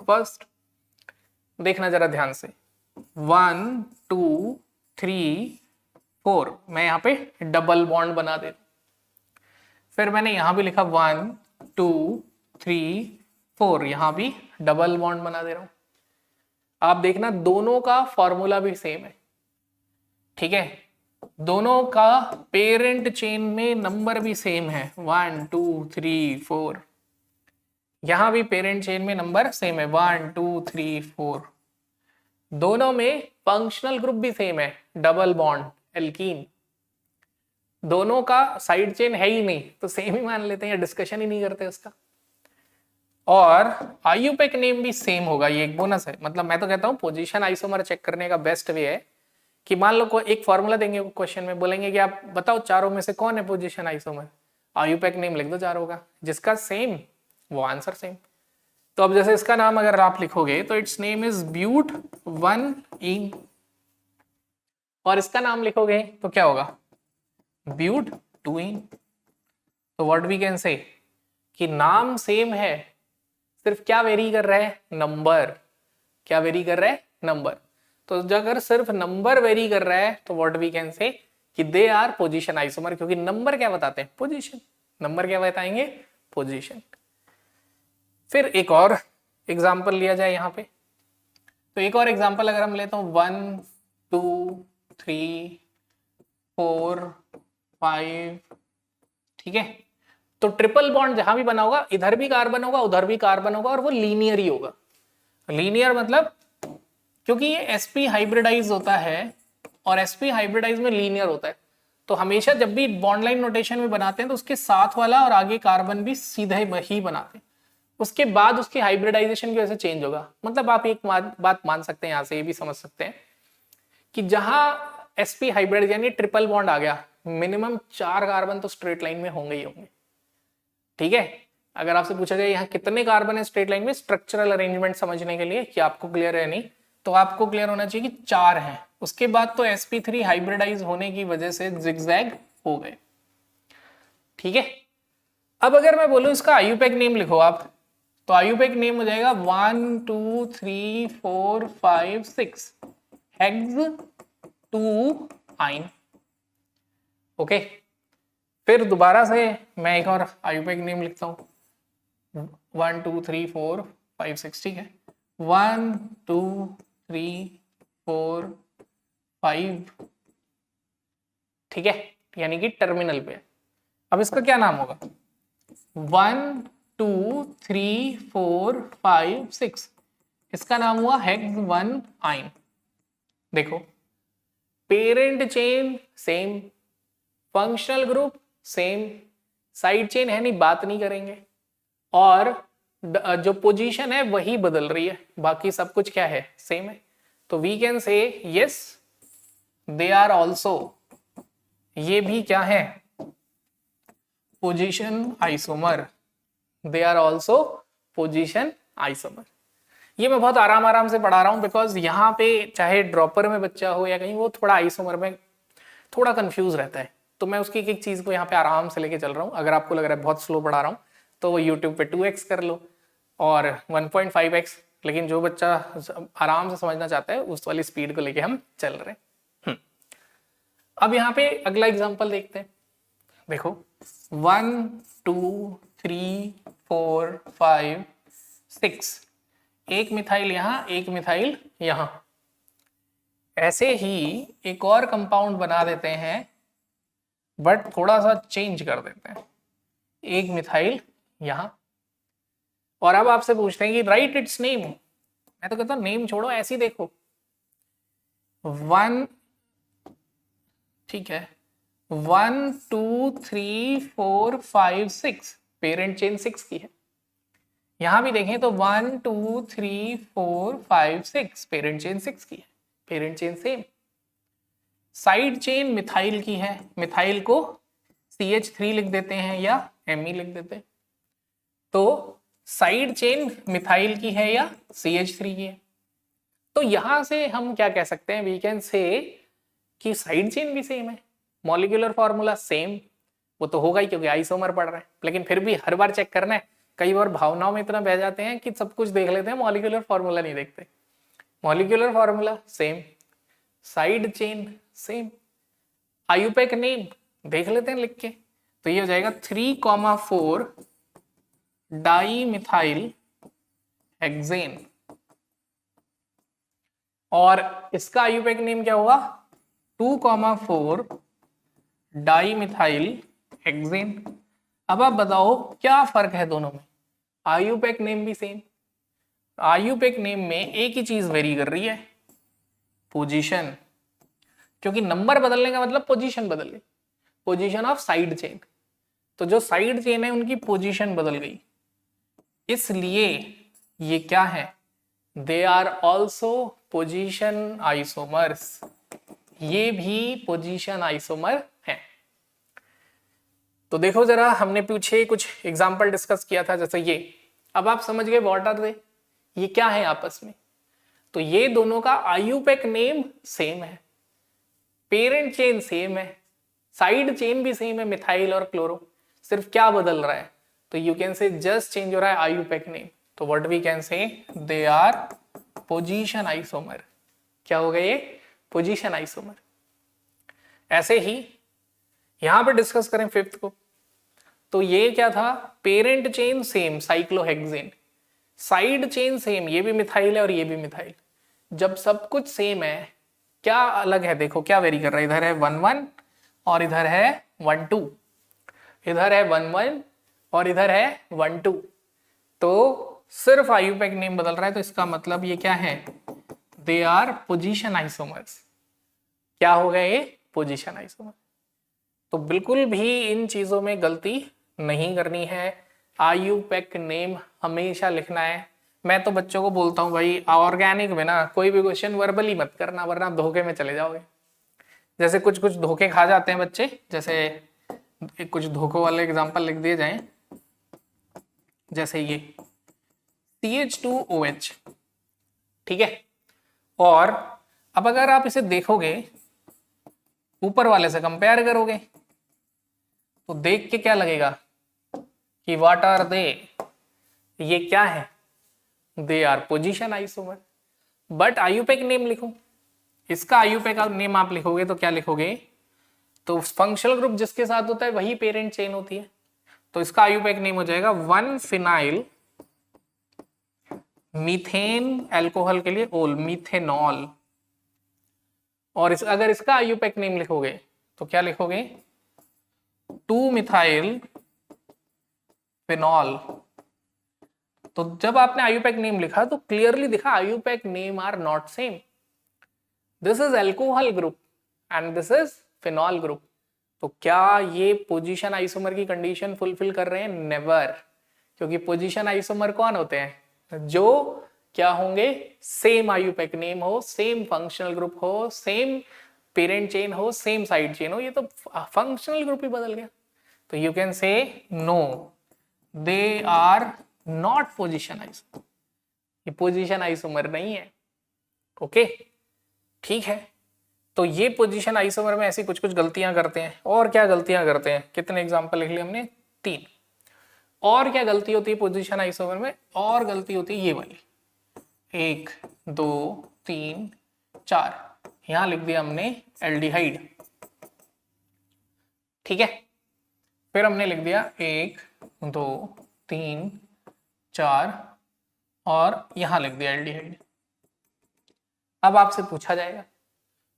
Speaker 1: फर्स्ट देखना जरा ध्यान से, 1 2 3 4, मैं यहाँ पे डबल बॉन्ड बना दे, फिर मैंने यहां भी लिखा 1 2 3 4, यहां भी डबल बॉन्ड बना दे रहा हूं। आप देखना दोनों का फॉर्मूला भी सेम है, ठीक है, दोनों का पेरेंट चेन में नंबर भी सेम है, 1 2 3 4। यहां भी पेरेंट चेन में नंबर सेम है, 1 2 3 4। दोनों में फंक्शनल ग्रुप भी सेम है, डबल बॉन्ड एल्कीन। दोनों का साइड चेन है ही नहीं, तो सेम ही मान लेते हैं, डिस्कशन ही नहीं करते उसका। और आईयूपैक नेम भी सेम होगा, ये एक बोनस है। मतलब मैं तो कहता हूं पोजीशन आइसोमर चेक करने का बेस्ट वे है कि मान लो कोई एक फॉर्मूला देंगे क्वेश्चन में, बोलेंगे कि आप बताओ चारों में से कौन है पोजीशन आइसोमर, आईयूपैक नेम लिख दो चारों का, जिसका सेम वो आंसर सेम। तो अब जैसे इसका नाम अगर आप लिखोगे तो इट्स नेम इज ब्यूट 1 इन, और इसका नाम लिखोगे तो क्या होगा? ब्यूट 2 इन। तो व्हाट वी कैन से कि नाम सेम है, सिर्फ क्या वेरी कर रहा है? नंबर। क्या वेरी कर रहा है? नंबर। तो अगर सिर्फ नंबर वेरी कर रहा है तो व्हाट वी कैन से कि दे आर पोजीशन आइसोमर, क्योंकि नंबर क्या बताते हैं? पोजीशन। नंबर क्या बताएंगे? पोजीशन। फिर एक और एग्जांपल लिया जाए यहां पे, तो एक और एग्जांपल अगर हम लेते हैं 1 2 3 4 5, ठीक है। तो ट्रिपल बॉन्ड जहां भी बना होगा इधर भी कार्बन होगा उधर भी कार्बन होगा और वो लीनियर ही होगा। लीनियर मतलब क्योंकि ये sp हाइब्रिडाइज होता है और sp हाइब्रिडाइज में लीनियर होता है, तो हमेशा जब भी बॉन्ड लाइन नोटेशन में बनाते हैं तो उसके साथ वाला और आगे कार्बन भी सीधे वही बनाते हैं, उसके बाद उसकी हाइब्रिडाइजेशन की वजह से चेंज होगा। मतलब आप एक बात मान सकते हैं, यहां से ये भी समझ सकते हैं कि जहां sp हाइब्रिड यानी ट्रिपल बॉन्ड आ गया, मिनिमम 4 कार्बन तो स्ट्रेट लाइन में होंगे ही होंगे। ठीक है, अगर आपसे पूछा जाए यहाँ कितने कार्बन है स्ट्रेट लाइन में, स्ट्रक्चरल अरेंजमेंट समझने के लिए कि आपको क्लियर है नहीं, तो आपको क्लियर होना चाहिए कि 4 हैं। उसके बाद तो sp3 हाइब्रिडाइज होने की वजह से जिगजैग हो गए। ठीक है, अब अगर मैं बोलूं इसका आयुपेक नेम लिखो आप, तो आयुपेक नेम हो जाएगा 1 2 3 4 5 6 हेक्स 2 आइन। ओके, फिर दोबारा से मैं एक और आयुपेक नेम लिखता हूं 1 2 3 4 5 6। ठीक है, 1 2 3 4 5, ठीक है, यानी कि टर्मिनल पे। अब इसका क्या नाम होगा, 1 2 3 4 5 6, इसका नाम हुआ हेक्स 1 आइन। देखो, parent chain same, functional group same, side chain है नहीं, बात नहीं करेंगे, और जो पोजीशन है वही बदल रही है, बाकी सब कुछ क्या है, सेम है। तो we can say yes they are also, ये भी क्या है, position isomer, they are also position isomer. ये मैं बहुत आराम से पढ़ा रहा हूं बिकॉज यहाँ पे चाहे ड्रॉपर में बच्चा हो या कहीं, वो थोड़ा आइसोमर में थोड़ा कंफ्यूज रहता है, तो मैं उसकी एक चीज को यहाँ पे आराम से लेके चल रहा हूँ। अगर आपको लग रहा है बहुत स्लो पढ़ा रहा हूँ तो वो यूट्यूब पे 2x कर लो और 1.5x, लेकिन जो बच्चा आराम से समझना चाहता है उस वाली स्पीड को लेके हम चल रहे हैं। अब यहाँ पे अगला एग्जांपल देखते हैं। देखो 1 2 3 4 5 6, एक मिथाइल यहाँ एक मिथाइल यहाँ। ऐसे ही एक और कंपाउंड बना देते हैं बट थोड़ा सा चेंज कर देते हैं, एक मिथाइल यहां। और अब आपसे पूछते हैं कि राइट इट्स नेम, मैं तो कहता हूं नेम छोड़ो, ऐसे ही देखो 1, ठीक है, 1 2 3 4 5 6, पेरेंट चेन 6 की है। यहां भी देखें तो 1 2 3 4 5 6, पेरेंट चेन 6 की है, parent chain same. Side chain methyl की है, मिथाइल को CH3 लिख देते हैं या Me लिख देते हैं, तो साइड चेन मिथाइल की है या CH3 की है। तो यहां से हम क्या कह सकते हैं, वी कैन से कि साइड चेन भी सेम है, मॉलिक्यूलर फॉर्मूला सेम, वो तो होगा ही क्योंकि आइसोमर पढ़ रहे हैं, लेकिन फिर भी हर बार चेक करना है। कई बार भावनाओं में इतना बह जाते हैं कि सब कुछ देख लेते हैं, मॉलिक्यूलर फॉर्मूला नहीं देखते। Molecular formula same, side chain same, IUPAC name देख लेते हैं लिख के, तो ये हो जाएगा 3,4 डाई मिथाइल हेक्सेन। और इसका आयुपेक नेम क्या हुआ, 2,4 डाई मिथाइल हेक्सेन। अब आप बताओ क्या फर्क है दोनों में, आयुपेक नेम भी सेम, आयुपेक नेम में एक ही चीज वेरी कर रही है, पोजीशन, क्योंकि नंबर बदलने का मतलब पोजीशन बदल गई, पोजीशन ऑफ साइड चेन। तो जो साइड चेन है उनकी पोजीशन बदल गई, इसलिए ये क्या है, they are also position isomers, ये भी पोजीशन आइसोमर है। तो देखो जरा, हमने पीछे कुछ एग्जाम्पल डिस्कस किया था जैसे ये, अब आप समझ गए व्हाट आर दे, ये क्या है आपस में। तो ये दोनों का आयुपेक नेम सेम है, पेरेंट चेन सेम है, साइड चेन भी सेम है, मिथाइल और क्लोरो, सिर्फ क्या बदल रहा है, तो you can say just change हो रहा है आयुपेक नेम। तो what we can say, they are position isomer. क्या हो गया ये, पोजीशन आइसोमर। ऐसे ही यहां पे डिस्कस करें फिफ्थ को, तो ये क्या था, parent chain same cyclohexane, side chain same, ये भी मिथाइल है और ये भी मिथाइल। जब सब कुछ सेम है, क्या अलग है, देखो क्या वेरी कर रहा है, इधर है 1 1 और इधर है 1 2, इधर है 1 1 और इधर है 1 2, तो सिर्फ आईयूपैक नेम बदल रहा है, तो इसका मतलब ये क्या है, दे आर पोजीशन आइसोमर्स। क्या हो गए ये, पोजीशन आइसोमर। तो बिल्कुल भी इन चीजों में गलती नहीं करनी है, आईयूपैक नेम हमेशा लिखना है। मैं तो बच्चों को बोलता हूँ भाई ऑर्गेनिक में ना कोई भी क्वेश्चन वर्बली मत करना, वरना धोखे में चले जाओगे। जैसे कुछ कुछ धोखे खा जाते हैं बच्चे, जैसे कुछ धोखों वाले एग्जांपल लिख दिए जाएं, जैसे ये CH2OH, ठीक है। और अब अगर आप इसे देखोगे, ऊपर वाले से कंपेयर करोगे, तो देख के क्या लगेगा कि व्हाट आर दे, ये क्या है, they are position isomer. But IUPAC name लिखो, इसका आईयूपैक नेम आप लिखोगे तो क्या लिखोगे, तो फंक्शनल ग्रुप जिसके साथ होता है वही पेरेंट चेन होती है, तो इसका आईयूपैक नेम हो जाएगा 1 फिनाइल मीथेन, अल्कोहल के लिए ओल, मीथेनॉल। और अगर इसका आईयूपैक नेम लिखोगे तो क्या लिखोगे, 2 मिथाइल फिनॉल। तो जब आपने आईयूपैक नेम लिखा तो क्लियरली दिखा IUPAC name are not same, this is alcohol group and this is phenol group. तो क्या ये पोजीशन आइसोमर की कंडीशन फुलफिल कर रहे हैं, नेवर। क्योंकि पोजीशन आइसोमर कौन होते हैं, जो क्या होंगे, सेम आईयूपैक नेम हो, सेम फंक्शनल ग्रुप हो, सेम पेरेंट चेन हो, सेम साइड चेन हो। ये तो फंक्शनल ग्रुप ही बदल गया। तो you can say no, they are not position isomer, ये पोजीशन आइसोमर नहीं है। ओके, ठीक है। तो ये पोजीशन आइसोमर में ऐसी कुछ कुछ गलतियां करते हैं। और क्या गलतियां करते हैं, कितने एग्जांपल लिख लिए हमने, 3। और क्या गलती होती है पोजीशन आइसोमर में, और गलती होती है ये वाली, 1 2 3 4, यहां लिख दिया हमने एल्डिहाइड, ठीक है। फिर हमने लिख दिया 1 2 3 4 और यहां लिख दिया एल्डिहाइड। अब आपसे पूछा जाएगा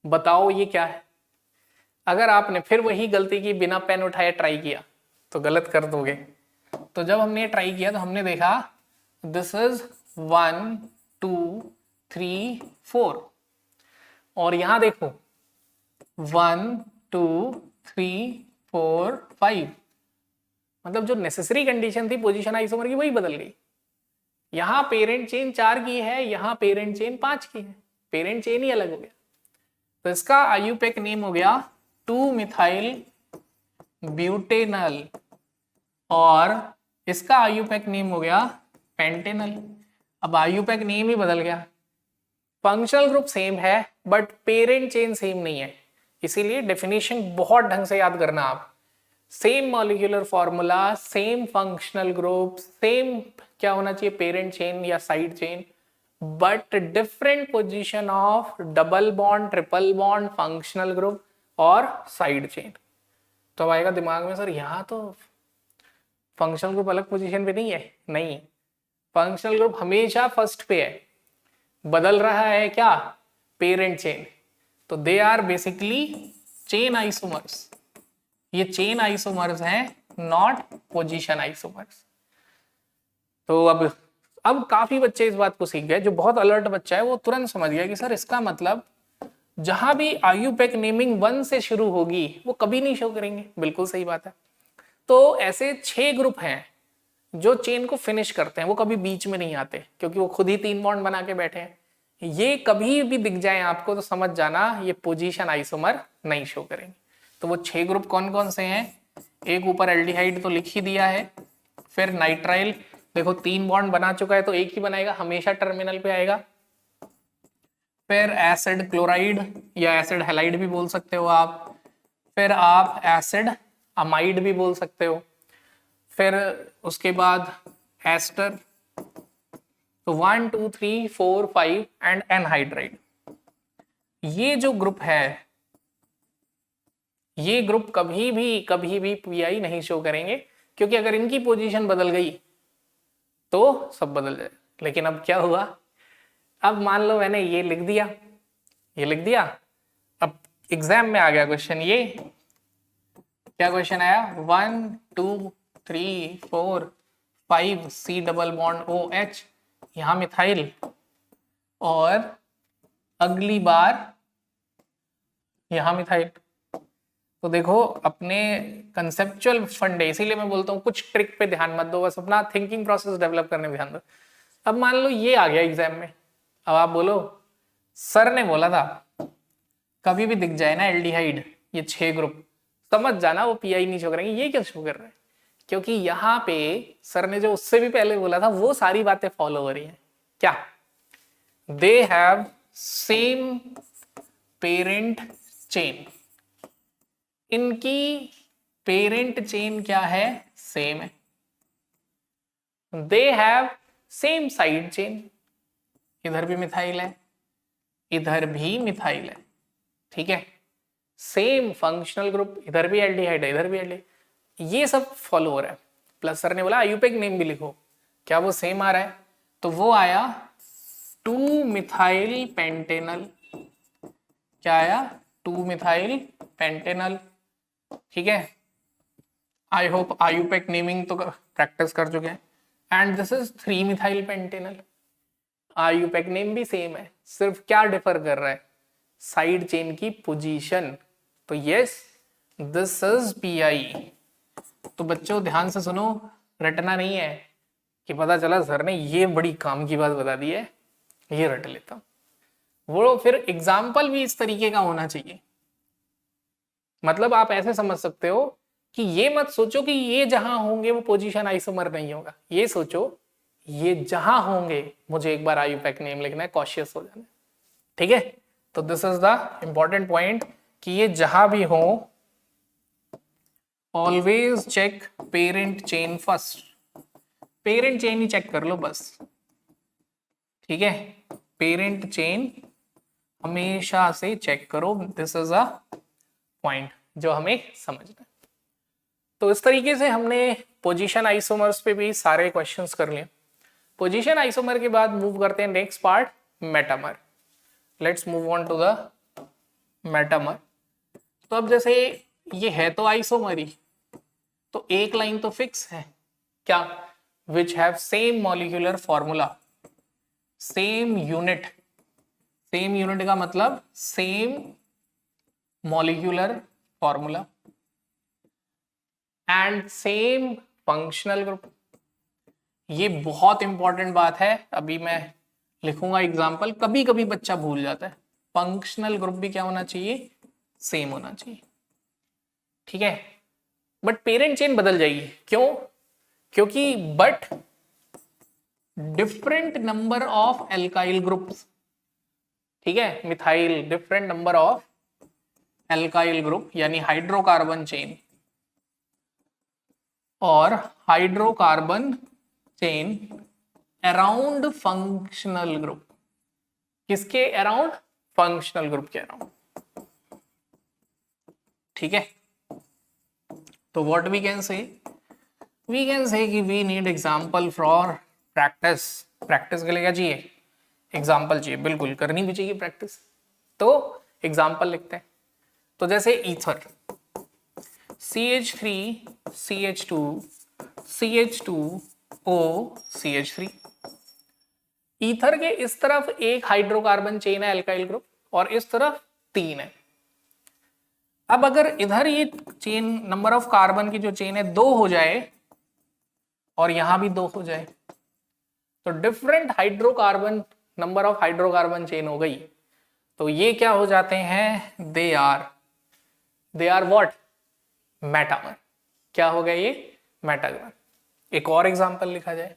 Speaker 1: बताओ ये क्या है। अगर आपने फिर वही गलती की, बिना पेन उठाए ट्राई किया, तो गलत कर दोगे। तो जब हमने ट्राई किया तो हमने देखा दिस इज 1 2 3 4, और यहां देखो 1 2 3 4 5, मतलब जो नेसेसरी कंडीशन थी पोजीशन आइसोमर की वही बदल गई। यहां पेरेंट चेन 4 की है, यहां पेरेंट चेन 5 की है, पेरेंट चेन ही अलग हो गया। तो इसका आईयूपैक नेम हो गया 2 मिथाइल ब्यूटेनल, और इसका आईयूपैक नेम हो गया पेंटेनल। अब आईयूपैक नेम ही बदल गया, फंक्शनल ग्रुप सेम है बट पेरेंट चेन सेम नहीं है। इसीलिए डेफिनेशन बहुत ढंग से याद करना आप, same molecular formula, same functional group, same क्या होना चाहिए, पेरेंट चेन या side chain, but different position of double bond, triple bond, functional group और साइड चेन। तो अब आएगा दिमाग में, सर यहाँ तो फंक्शनल ग्रुप अलग पोजीशन पे नहीं है। नहीं, फंक्शनल ग्रुप हमेशा फर्स्ट पे है, बदल रहा है क्या, पेरेंट चेन। तो they are basically chain isomers, ये चेन आइसोमर्स हैं, नॉट पोजीशन आइसोमर्स। तो अब काफी बच्चे इस बात को सीख गए। जो बहुत अलर्ट बच्चा है वो तुरंत समझ गया कि सर इसका मतलब जहां भी आईयूपैक नेमिंग 1 से शुरू होगी वो कभी नहीं शो करेंगे। बिल्कुल सही बात है। तो ऐसे 6 ग्रुप हैं जो चेन को फिनिश करते हैं, वो कभी बीच में नहीं आते क्योंकि वो खुद ही 3 बॉन्ड बना के बैठे हैं। ये कभी भी दिख जाए आपको तो समझ जाना ये पोजीशन आइसोमर नहीं शो करेंगे। तो वो 6 ग्रुप कौन कौन से हैं, एक ऊपर एल्डिहाइड तो लिख ही दिया है, फिर नाइट्राइल देखो 3 बॉन्ड बना चुका है तो एक ही बनाएगा, हमेशा टर्मिनल पे आएगा। फिर एसिड क्लोराइड या एसिड हैलाइड भी बोल सकते हो आप, फिर आप एसिड अमाइड भी बोल सकते हो, फिर उसके बाद एस्टर। तो 1 2 3 4 5 एंड एनहाइड्राइड। ये जो ग्रुप है, ये ग्रुप कभी भी पीआई नहीं शो करेंगे, क्योंकि अगर इनकी पोजीशन बदल गई तो सब बदल जाए। लेकिन अब क्या हुआ, अब मान लो मैंने ये लिख दिया, ये लिख दिया, अब एग्जाम में आ गया क्वेश्चन, ये क्या क्वेश्चन आया, 1 2 3 4 5 C डबल बॉन्ड OH, यहां मिथाइल, और अगली बार यहां मिथाइल। तो देखो अपने कंसेप्चुअल फंड है, इसीलिए मैं बोलता हूँ कुछ ट्रिक पे ध्यान मत दो, बस अपना थिंकिंग प्रोसेस डेवलप करने में ध्यान दो। अब मान लो ये आ गया एग्जाम में, अब आप बोलो सर ने बोला था कभी भी दिख जाए ना एल्डिहाइड ये 6 ग्रुप, समझ जाना वो पीआई नहीं शो करेंगे। ये क्यों शो कर रहे हैं? क्योंकि यहाँ पे सर ने जो उससे भी पहले बोला था वो सारी बातें फॉलो हो रही हैं। क्या? They have same parent chain, इनकी पेरेंट चेन क्या है? सेम है। They have same side chain, इधर भी मिथाइल है, इधर भी मिथाइल है, ठीक है। सेम फंक्शनल ग्रुप, इधर भी एल्डिहाइड है, इधर भी एल्डिहाइड, ये सब फॉलो हो रहा है। प्लस सर ने बोला आयुपेक नेम भी लिखो, क्या वो सेम आ रहा है? तो वो आया 2 मिथाइल पेंटेनल, क्या आया? 2 मिथाइल पेंटेनल, ठीक है। आई होप आयुपेक नेमिंग तो प्रैक्टिस कर चुके हैं। And this is 3 methyl Pantanal, IUPAC name भी सेम है, सिर्फ क्या डिफर कर रहा है? साइड चेन की पोजीशन। तो यस दिस इज पीआई। तो बच्चों ध्यान से सुनो, रटना नहीं है कि पता चला सर ने ये बड़ी काम की बात बता दी है, ये रट लेता हूं। वो फिर एग्जाम्पल भी इस तरीके का होना चाहिए। मतलब आप ऐसे समझ सकते हो कि ये मत सोचो कि ये जहां होंगे वो पोजीशन आइसोमर नहीं होगा, ये सोचो ये जहां होंगे मुझे एक बार आयुपेक नेम लिखना है, कॉशियस हो जाना है, ठीक है। तो this is the important point कि ये जहां भी हो always check parent chain first, parent chain ही चेक कर लो बस, ठीक है। पेरेंट चेन हमेशा से चेक करो, दिस इज अ पॉइंट जो हमें समझना है। तो इस तरीके से हमने पोजीशन आइसोमर्स पे भी सारे क्वेश्चंस कर लिए। पोजीशन आइसोमर के बाद मूव करते हैं next part, metamer. Let's move on to the metamer. तो अब जैसे ये है तो आइसोमर ही, तो एक लाइन तो फिक्स है, क्या? Which have same molecular formula, same unit, same unit का मतलब same molecular formula and same functional group. ये बहुत इंपॉर्टेंट बात है, अभी मैं लिखूंगा एग्जांपल, कभी कभी बच्चा भूल जाता है। फंक्शनल ग्रुप भी क्या होना चाहिए? सेम होना चाहिए, ठीक है। बट पेरेंट चेन बदल जाएगी, क्यों? क्योंकि but different number of alkyl groups, ठीक है। Methyl different number of alkyl group यानी हाइड्रोकार्बन चेन और hydrocarbon chain around functional group, किसके अराउंड? फंक्शनल ग्रुप के अराउंड, ठीक है। तो व्हाट वी कैन से कि we need example for practice. Practice के लिए क्या चाहिए? एग्जांपल चाहिए, बिल्कुल करनी भी चाहिए प्रैक्टिस। तो एग्जांपल लिखते हैं। तो जैसे ether CH3 CH2 CH2O CH3, ether के इस तरफ एक हाइड्रोकार्बन चेन है एल्काइल ग्रुप और इस तरफ 3 है। अब अगर इधर ये चेन नंबर ऑफ कार्बन की जो चेन है 2 हो जाए और यहां भी 2 हो जाए, तो different hydrocarbon, number of hydrocarbon chain हो गई, तो ये क्या हो जाते हैं? They are what? मेटामर। क्या हो गया ये? मेटामर। एक और एग्जांपल लिखा जाए,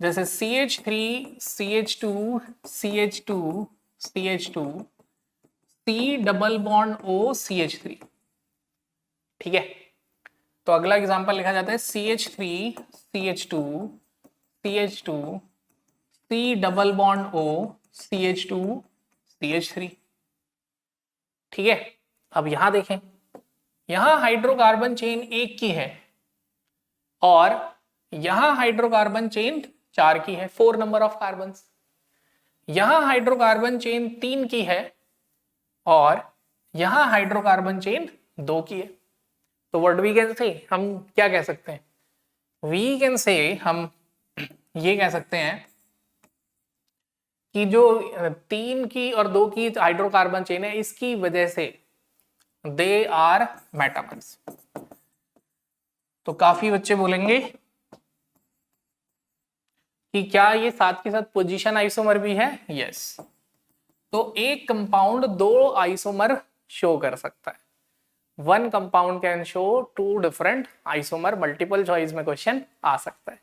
Speaker 1: जैसे CH3 CH2 CH2 CH2 C double bond O CH3, ठीक है। तो अगला एग्जांपल लिखा जाता है CH3 CH2 CH2 C double bond O CH2 CH3, ठीक है। अब यहां देखें, यहां हाइड्रोकार्बन चेन एक की है और यहां हाइड्रोकार्बन चेन 4 की है, 4 नंबर ऑफ कार्बन। यहां हाइड्रोकार्बन चेन 3 की है और यहां हाइड्रोकार्बन चेन 2 की है। तो व्हाट वी कैन से, हम क्या कह सकते हैं, वी कैन से, हम ये कह सकते हैं कि जो 3 की और 2 की हाइड्रोकार्बन चेन है, इसकी वजह से दे आर मेटामर्स। तो काफी बच्चे बोलेंगे कि क्या ये साथ के साथ पोजीशन आइसोमर भी है? यस। तो एक कंपाउंड 2 आइसोमर शो कर सकता है। One compound can show 2 different isomer. Multiple choice में क्वेश्चन आ सकता है।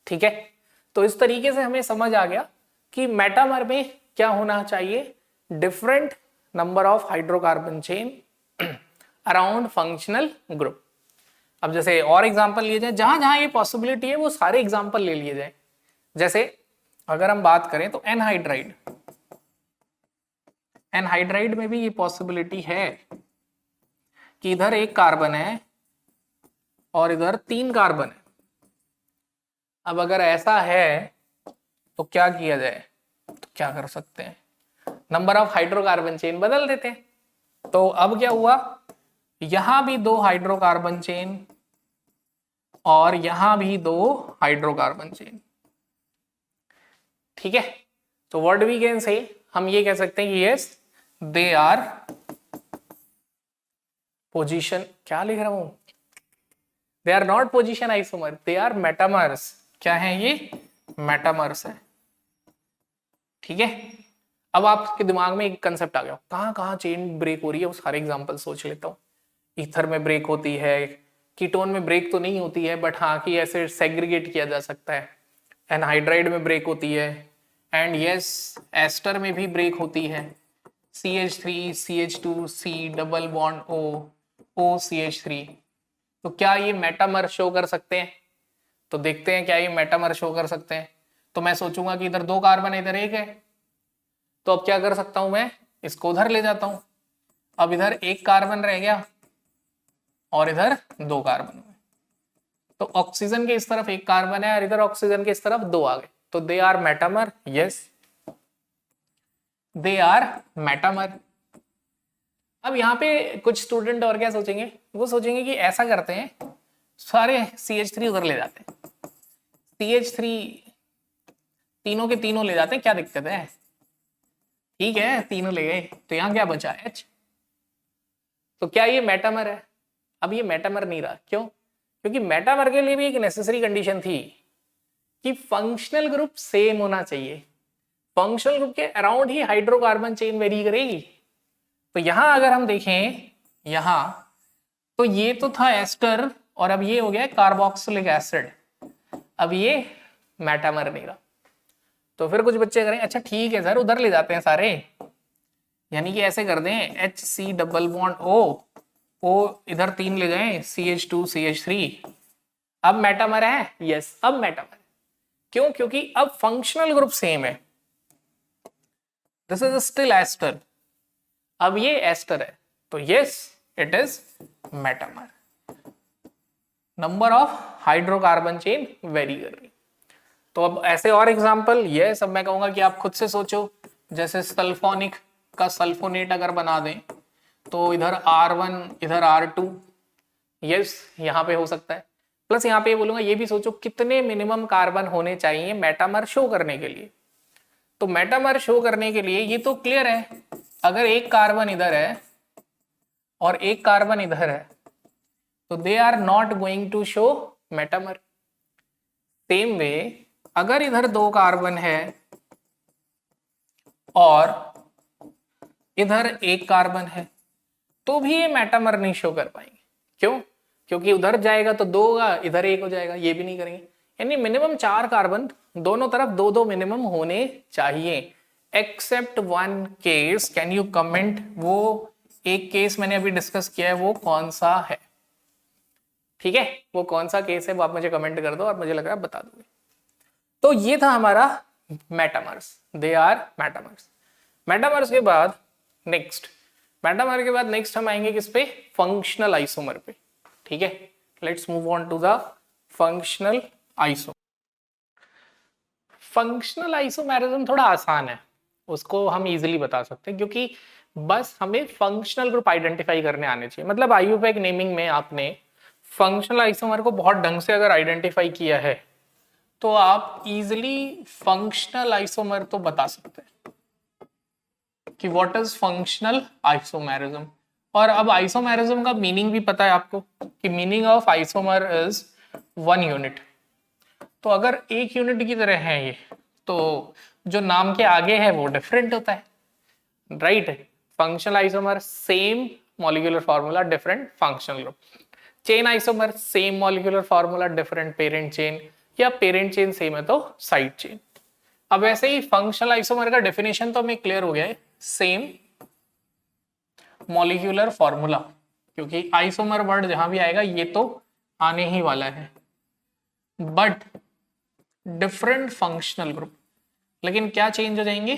Speaker 1: ठीक है, तो इस तरीके से हमें समझ आ गया कि मेटामर में क्या होना चाहिए, different number of hydrocarbon chain around functional group. अब जैसे और एग्जांपल लिए जाए, जहां जहां ये पॉसिबिलिटी है वो सारे एग्जांपल ले लिए जाए। जैसे अगर हम बात करें तो एनहाइड्राइड, एनहाइड्राइड में भी ये पॉसिबिलिटी है कि इधर 1 कार्बन है और इधर 3 कार्बन है। अब अगर ऐसा है तो क्या किया जाए, तो क्या कर सकते हैं, नंबर ऑफ हाइड्रोकार्बन चेन बदल देते हैं। तो अब क्या हुआ, यहां भी 2 हाइड्रोकार्बन चेन और यहां भी 2 हाइड्रोकार्बन चेन। ठीक है, तो व्हाट वी कैन से, हम ये कह सकते हैं कि यस दे आर पोजीशन, क्या लिख रहा हूं, they are not position isomer, they are metamers. क्या है ये, मेटामर्स है। ठीक है, अब आपके दिमाग में एक कंसेप्ट आ गया, कहां कहां चेन ब्रेक हो रही है वो सारे एग्जांपल सोच लेता हूं। ईथर में ब्रेक होती है, कीटोन में ब्रेक तो नहीं होती है, बट हाँ कि ऐसे सेग्रीगेट किया जा सकता है। एनहाइड्राइड में ब्रेक होती है, एंड यस एस्टर में भी ब्रेक होती है। CH3 CH2 C double bond O O CH3। तो क्या ये मेटामर शो कर सकते हैं? तो देखते हैं क्या ये मेटामर शो कर सकते हैं। तो मैं सोचूंगा कि इधर 2 कार्बन है, इधर 1 है, तो अब क्या कर सकता हूं, मैं इसको उधर ले जाता हूं। अब इधर 1 कार्बन रह गया और इधर 2 कार्बन हुए, तो ऑक्सीजन के इस तरफ 1 कार्बन है और इधर ऑक्सीजन के इस तरफ 2 आ गए, तो they are metamer. Yes they are metamer. अब यहाँ पे कुछ स्टूडेंट और क्या सोचेंगे, वो सोचेंगे कि ऐसा करते हैं, सारे CH3 उधर ले जाते हैं, CH3 तीनों के तीनों ले जाते हैं, क्या दिक्कत है, ठीक है तीनों ले गए, तो यहाँ क्या बचा H। तो क्या ये मेटामर है? अब ये मेटामर नहीं रहा, क्यों? क्योंकि मेटामर के लिए भी एक नेसेसरी कंडीशन थी कि फंक्शनल ग्रुप सेम होना चाहिए। फंक्शनल ग्रुप के अराउंड ही हाइड्रोकार्बन चेन वेरी करेगी। तो यहां अगर हम देखें, यहां तो ये तो था एस्टर और अब ये हो गया कार्बोक्सिलिक एसिड, अब ये मेटामर नहीं रहा। तो फिर कुछ बच्चे करें, अच्छा ठीक है सर उधर ले जाते हैं सारे, यानी कि ऐसे कर दें HC डबल बॉन्ड O इधर 3 ले जाएं CH2 CH3, अब मेटामर है? यस अब मेटामर। क्यों? क्योंकि अब फंक्शनल ग्रुप सेम है। दिस इज स्टिल एस्टर, अब ये एस्टर है, तो yes it is metamer. Number of hydrocarbon chain very कर रही। तो अब ऐसे और एग्जांपल, यस अब मैं कहूंगा कि आप खुद से सोचो, जैसे सल्फोनिक का सल्फोनेट अगर बना दें तो इधर R1 इधर R2, यस यहाँ पे हो सकता है। प्लस यहाँ पे बोलूंगा ये भी सोचो कितने मिनिमम कार्बन होने चाहिए मेटामर शो करने के लिए। तो मेटामर शो करने के लिए ये तो क्लियर है, अगर 1 कार्बन इधर है और 1 कार्बन इधर है तो they are not going to show metamer. Same way अगर इधर 2 कार्बन है और इधर 1 कार्बन है तो भी ये मेटामर नहीं शो कर पाएंगे। क्यों? क्योंकि उधर जाएगा तो 2 होगा, इधर 1 हो जाएगा, ये भी नहीं करेंगे। यानी मिनिमम 4 कार्बन दोनों तरफ 2-2 मिनिमम होने चाहिए, except one case. Can you comment वो एक केस मैंने अभी डिस्कस किया है वो कौन सा है? ठीक है, वो कौन सा केस है वो आप मुझे कमेंट कर दो और मुझे लग रहा है बता दोगे। तो ये था हमारा metamers, they are metamers. Metamers के बाद नेक्स्ट, मेटामर के बाद नेक्स्ट हम आएंगे किस पे? फंक्शनल आइसोमर पे। ठीक है, let's move on to the functional isomer. Functional isomerism थोड़ा आसान है, उसको हम इजीली बता सकते हैं, क्योंकि बस हमें फंक्शनल ग्रुप आइडेंटिफाई करने आने चाहिए। मतलब IUPAC नेमिंग में आपने फंक्शनल आइसोमर को बहुत ढंग से अगर आइडेंटिफाई किया है तो आप इजिली फंक्शनल आइसोमर तो बता सकते हैं कि व्हाट इज फंक्शनल आइसोमेरिज्म। और अब आइसोमेरिज्म का मीनिंग भी पता है आपको कि meaning of isomer is 1 unit. तो अगर 1 यूनिट की तरह है ये, तो जो नाम के आगे है वो डिफरेंट होता है, right. Functional isomer same molecular formula different functional group. Chain isomer same molecular formula different parent chain, या पेरेंट चेन सेम है तो साइड चेन। अब ऐसे ही फंक्शनल आइसोमर का डेफिनेशन तो हमें क्लियर हो गया है, सेम मॉलिक्यूलर फार्मूला, क्योंकि आइसोमर वर्ड जहां भी आएगा ये तो आने ही वाला है, बट डिफरेंट फंक्शनल ग्रुप। लेकिन क्या चेंज हो जाएंगे?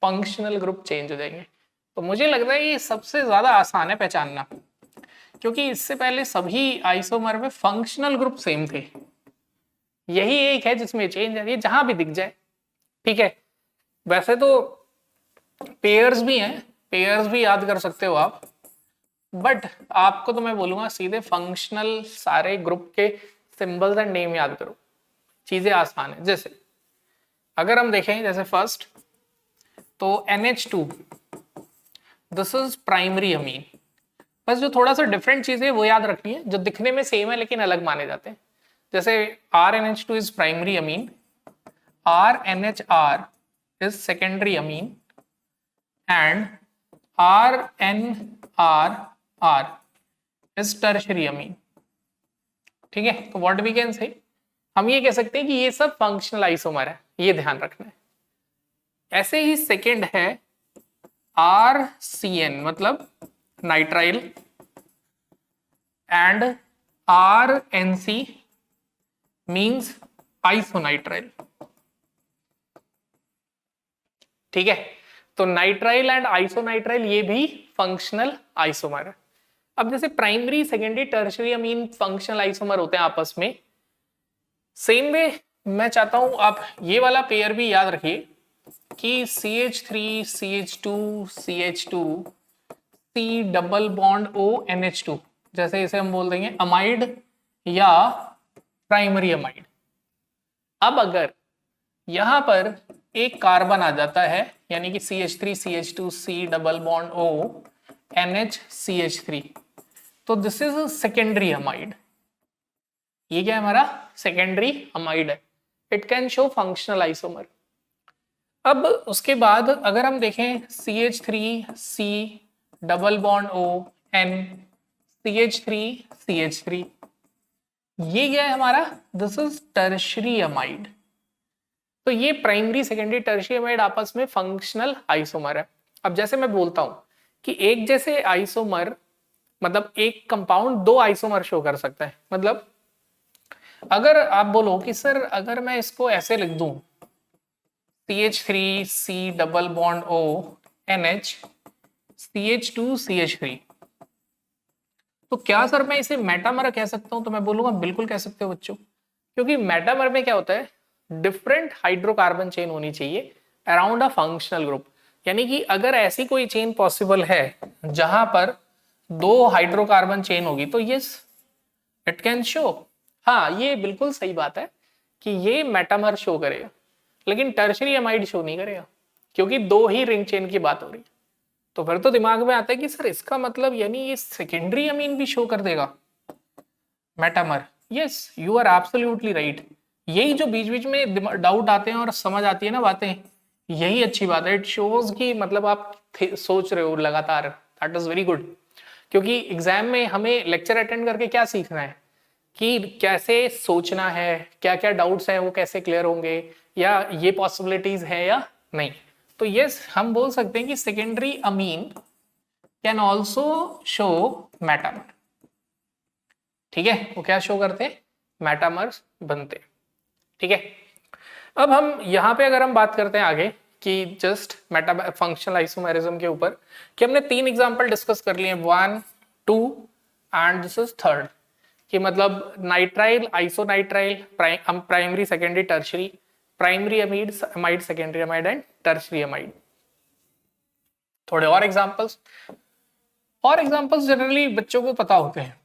Speaker 1: फंक्शनल ग्रुप चेंज हो जाएंगे। तो मुझे लगता है ये सबसे ज्यादा आसान है पहचानना, क्योंकि इससे पहले सभी आइसोमर में फंक्शनल ग्रुप सेम थे, यही एक है जिसमें चेंज है, ये जहां भी दिख जाए, ठीक है। वैसे तो पेयर्स भी हैं, पेयर्स भी याद कर सकते हो आप, बट आपको तो मैं बोलूंगा सीधे फंक्शनल सारे ग्रुप के सिंबल्स एंड नेम याद करो, चीजें आसान है। जैसे अगर हम देखें, जैसे फर्स्ट तो NH2, this is primary amine. बस जो थोड़ा सा डिफरेंट चीज है वो याद रखनी है, जो दिखने में सेम है लेकिन अलग माने जाते हैं। जैसे RNH2 is primary amine, RNHR is secondary amine, and RNRR is tertiary अमीन, ठीक है। तो व्हाट वी कैन से, हम ये कह सकते हैं कि ये सब फंक्शनल आइसोमर है, ये ध्यान रखना है। ऐसे ही सेकेंड है RCN, मतलब नाइट्राइल, एंड RNC मींस आइसोनाइट्राइल, ठीक है। तो नाइट्राइल एंड आइसोनाइट्राइल ये भी फंक्शनल आइसोमर है। अब जैसे प्राइमरी, सेकेंडरी, टर्शियरी अमीन फंक्शनल आइसोमर होते हैं आपस में, सेम वे मैं चाहता हूं आप ये वाला पेयर भी याद रखिए कि CH3 CH2 CH2 C double bond O NH2, जैसे इसे हम बोल देंगे अमाइड या प्राइमरी अमाइड। अब अगर यहां पर एक कार्बन आ जाता है, यानी कि CH3 CH2 C double bond O NH CH3, तो दिस इज सेकेंडरी अमाइड। ये क्या है? हमारा सेकेंडरी अमाइड है। It can show functional isomer. अब उसके बाद अगर हम देखें CH3 C double bond O N CH3 CH3, ये क्या है हमारा? This is tertiary amide. तो ये प्राइमरी, सेकेंडरी, टर्शरी अमाइड आपस में फंक्शनल आइसोमर है। अब जैसे मैं बोलता हूं कि एक जैसे आइसोमर, मतलब एक कंपाउंड दो आइसोमर शो कर सकता है। मतलब अगर आप बोलो कि सर अगर मैं इसको ऐसे लिख दूं CH3 C double bond O NH CH2 CH3, तो क्या सर मैं इसे मेटामर कह सकता हूं? तो मैं बोलूंगा बिल्कुल कह सकते हो बच्चों, क्योंकि मेटामर में क्या होता है, डिफरेंट हाइड्रोकार्बन चेन होनी चाहिए अराउंड अ फंक्शनल ग्रुप। यानी कि अगर ऐसी कोई चेन पॉसिबल है जहां पर दो हाइड्रोकार्बन चेन होगी तो यस इट कैन शो। हाँ, ये बिल्कुल सही बात है कि ये मेटामर शो करेगा, लेकिन टर्शरी अमाइड शो नहीं करेगा, क्योंकि दो ही रिंग चेन की बात हो रही है। तो फिर तो दिमाग में आता है कि सर इसका मतलब यानी ये सेकेंडरी अमीन भी शो कर देगा metamer. Yes, you are absolutely right. यही जो बीच बीच में डाउट आते हैं और समझ आती है ना बातें, यही अच्छी बात है। इट शोज कि मतलब आप सोच रहे हो लगातार, दैट इज वेरी गुड। क्योंकि एग्जाम में हमें लेक्चर अटेंड करके क्या सीखना है कि कैसे सोचना है, क्या क्या डाउट्स हैं वो कैसे क्लियर होंगे, या ये पॉसिबिलिटीज है या नहीं। तो यस, हम बोल सकते हैं कि secondary amine can also show metamer, ठीक है। वो क्या शो करते हैं? मेटामर्स बनते हैं, ठीक है। अब हम यहाँ पे अगर हम बात करते हैं आगे कि जस्ट मेटा फंक्शनल आइसोमेरिज्म के ऊपर, कि हमने 3 एग्जांपल डिस्कस कर लिए, 1 2 एंड दिस इज थर्ड, कि मतलब nitrile, isonitrile, primary, secondary, tertiary, primary amide, amide, secondary amide and tertiary amide. थोड़े और एग्जांपल्स जनरली बच्चों को पता होते हैं,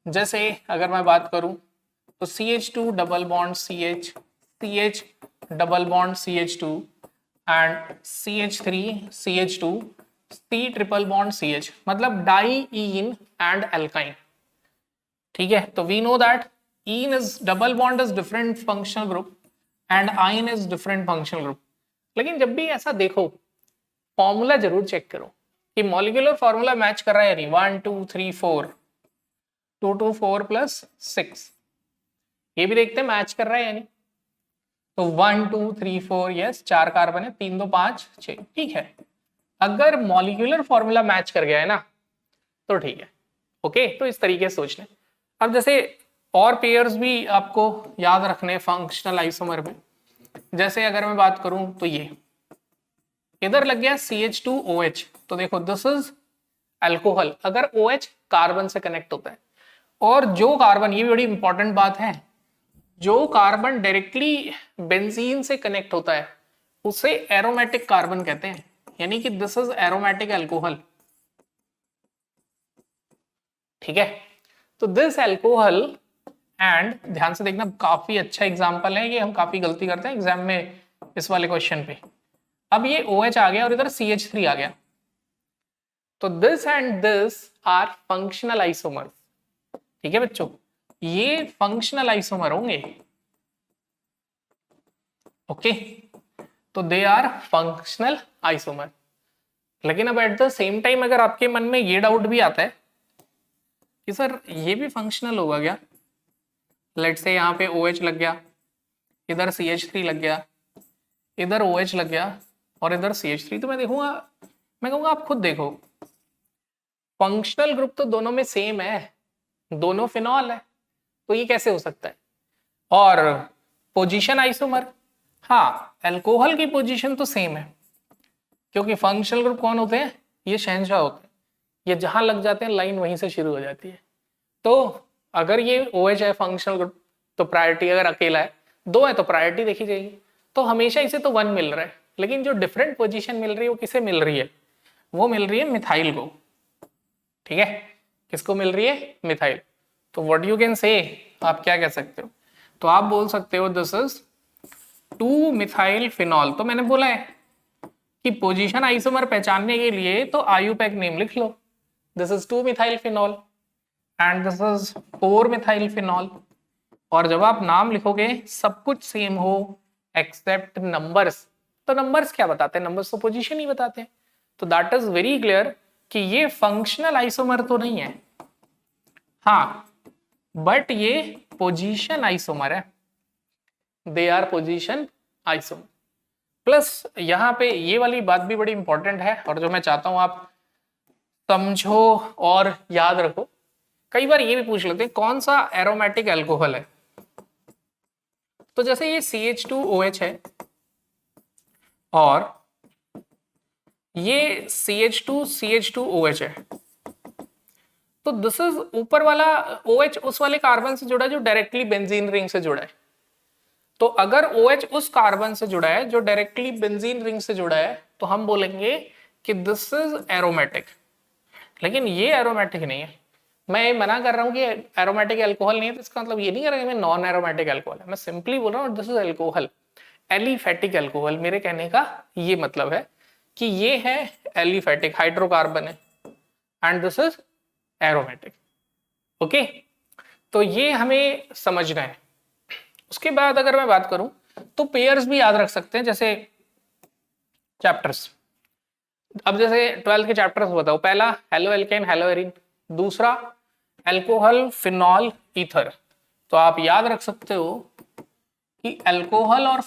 Speaker 1: जैसे अगर मैं बात करूं तो CH2 double bond CH, CH double bond CH2 and CH3 CH2 C triple bond CH, मतलब डाईईन एंड एल्काइन। ठीक है, तो we know that ene is double bond is different functional group and yne is different functional group. लेकिन जब भी ऐसा देखो formula जरूर चेक करो कि मॉलिक्यूलर फॉर्मूला मैच कर रहा है या नहीं। 1 2 3 4, 2 2 4 प्लस 6, ये भी देखते हैं मैच कर रहा है या नहीं। तो 1 2 3 4 यस, 4 कार्बन है, 3 2 5 6, ठीक है। अगर मॉलिक्यूलर फॉर्मूला मैच कर गया है ना तो ठीक है। ओके, तो इस तरीके से सोच लें। अब जैसे और पेयर्स भी आपको याद रखने फंक्शनल आइसोमर में, जैसे अगर मैं बात करूं तो ये इधर लग गया CH2OH, तो देखो दिस इज अल्कोहल। अगर OH कार्बन से कनेक्ट होता है, और जो कार्बन, ये भी बड़ी इंपॉर्टेंट बात है, जो कार्बन डायरेक्टली बेंजीन से कनेक्ट होता है उसे एरोमेटिक कार्बन कहते हैं, यानी कि दिस इज एरोमेटिक अल्कोहल। ठीक है, तो दिस अल्कोहल, एंड ध्यान से देखना काफी अच्छा एग्जांपल है ये, हम काफी गलती करते हैं एग्जाम में इस वाले क्वेश्चन पे। अब ये OH आ गया और इधर CH3 आ गया, तो this and this are functional isomers. ठीक है बच्चों, ये फंक्शनल आइसोमर होंगे। ओके, तो दे आर फंक्शनल आइसोमर। लेकिन अब एट द सेम टाइम अगर आपके मन में ये डाउट भी आता है कि सर ये भी फंक्शनल होगा क्या, लेट से यहाँ पे OH लग गया, इधर CH3 लग गया, इधर OH लग गया और इधर CH3, तो मैं कहूंगा आप खुद देखो, फंक्शनल ग्रुप तो दोनों में सेम है, दोनों फिनॉल है, तो ये कैसे हो सकता है। और पोजीशन आइसोमर, हाँ अल्कोहल की पोजीशन तो सेम है, क्योंकि फंक्शनल ग्रुप कौन होते हैं, ये शहंशाह होते हैं, ये जहां लग जाते हैं लाइन वहीं से शुरू हो जाती है। तो अगर ये OH है फंक्शनल ग्रुप तो प्रायोरिटी, अगर अकेला है, दो है तो प्रायोरिटी देखी जाएगी। तो हमेशा इसे तो 1 मिल रहा है, लेकिन जो डिफरेंट पोजीशन मिल रही है वो किसे मिल रही है, वो मिल रही है मिथाइल को। ठीक है, किसको मिल रही है, मिथाइल। तो व्हाट यू कैन से, आप क्या कह सकते हो, तो आप बोल सकते हो दिस इज 2 मिथाइल फिनॉल। तो मैंने बोला है कि पोजीशन आइसोमर पहचानने के लिए तो आयुपैक नेम लिख लो, this is 2 methyl phenol and this is 4 methyl phenol. और जब आप नाम लिखोगे सब कुछ सेम हो एक्सेप्ट नंबर्स, तो नंबर्स क्या बताते हैं, नंबर्स तो पोजीशन ही बताते हैं। तो दैट इज वेरी क्लियर कि ये फंक्शनल आइसोमर तो नहीं है, हाँ बट ये पोजीशन आइसोमर है, they are position isomer. Plus यहाँ पे ये वाली बात भी बड़ी इंपॉर्टेंट है और जो मैं चाहता हूं आप समझो और याद रखो। कई बार ये भी पूछ लेते हैं कौन सा एरोमेटिक अल्कोहल है, तो जैसे ये CH2OH है और ये CH2CH2OH है, तो दिस इज ऊपर वाला OH उस वाले कार्बन से जुड़ा है जो डायरेक्टली बेंजीन रिंग से जुड़ा है। तो अगर OH उस कार्बन से जुड़ा है जो डायरेक्टली बेंजीन रिंग से जुड़ा है तो हम बोलेंगे कि दिस इज एरोमेटिक। लेकिन ये एरोमेटिक नहीं है, मैं मना कर रहा हूं कि एरोमेटिक अल्कोहल नहीं है, तो इसका मतलब ये नहीं कर रहा कि मैं नॉन एरोमेटिक अल्कोहल है, मैं सिंपली बोल रहा हूँ this is alcohol, aliphatic alcohol. मेरे कहने का ये मतलब है कि ये है एलिफेटिक, हाइड्रोकार्बन है, and this is aromatic. Okay, तो ये हमें समझना है। उसके बाद अगर मैं बात करूं तो पेयर्स भी याद रख सकते हैं, जैसे चैप्टर्स। अब जैसे 12th के चैप्टर्स बताओ, पहला हेलो एल्केन हेलो एरीन, दूसरा अल्कोहल फिनॉल ईथर। तो आप याद रख सकते हो कि अल्कोहल और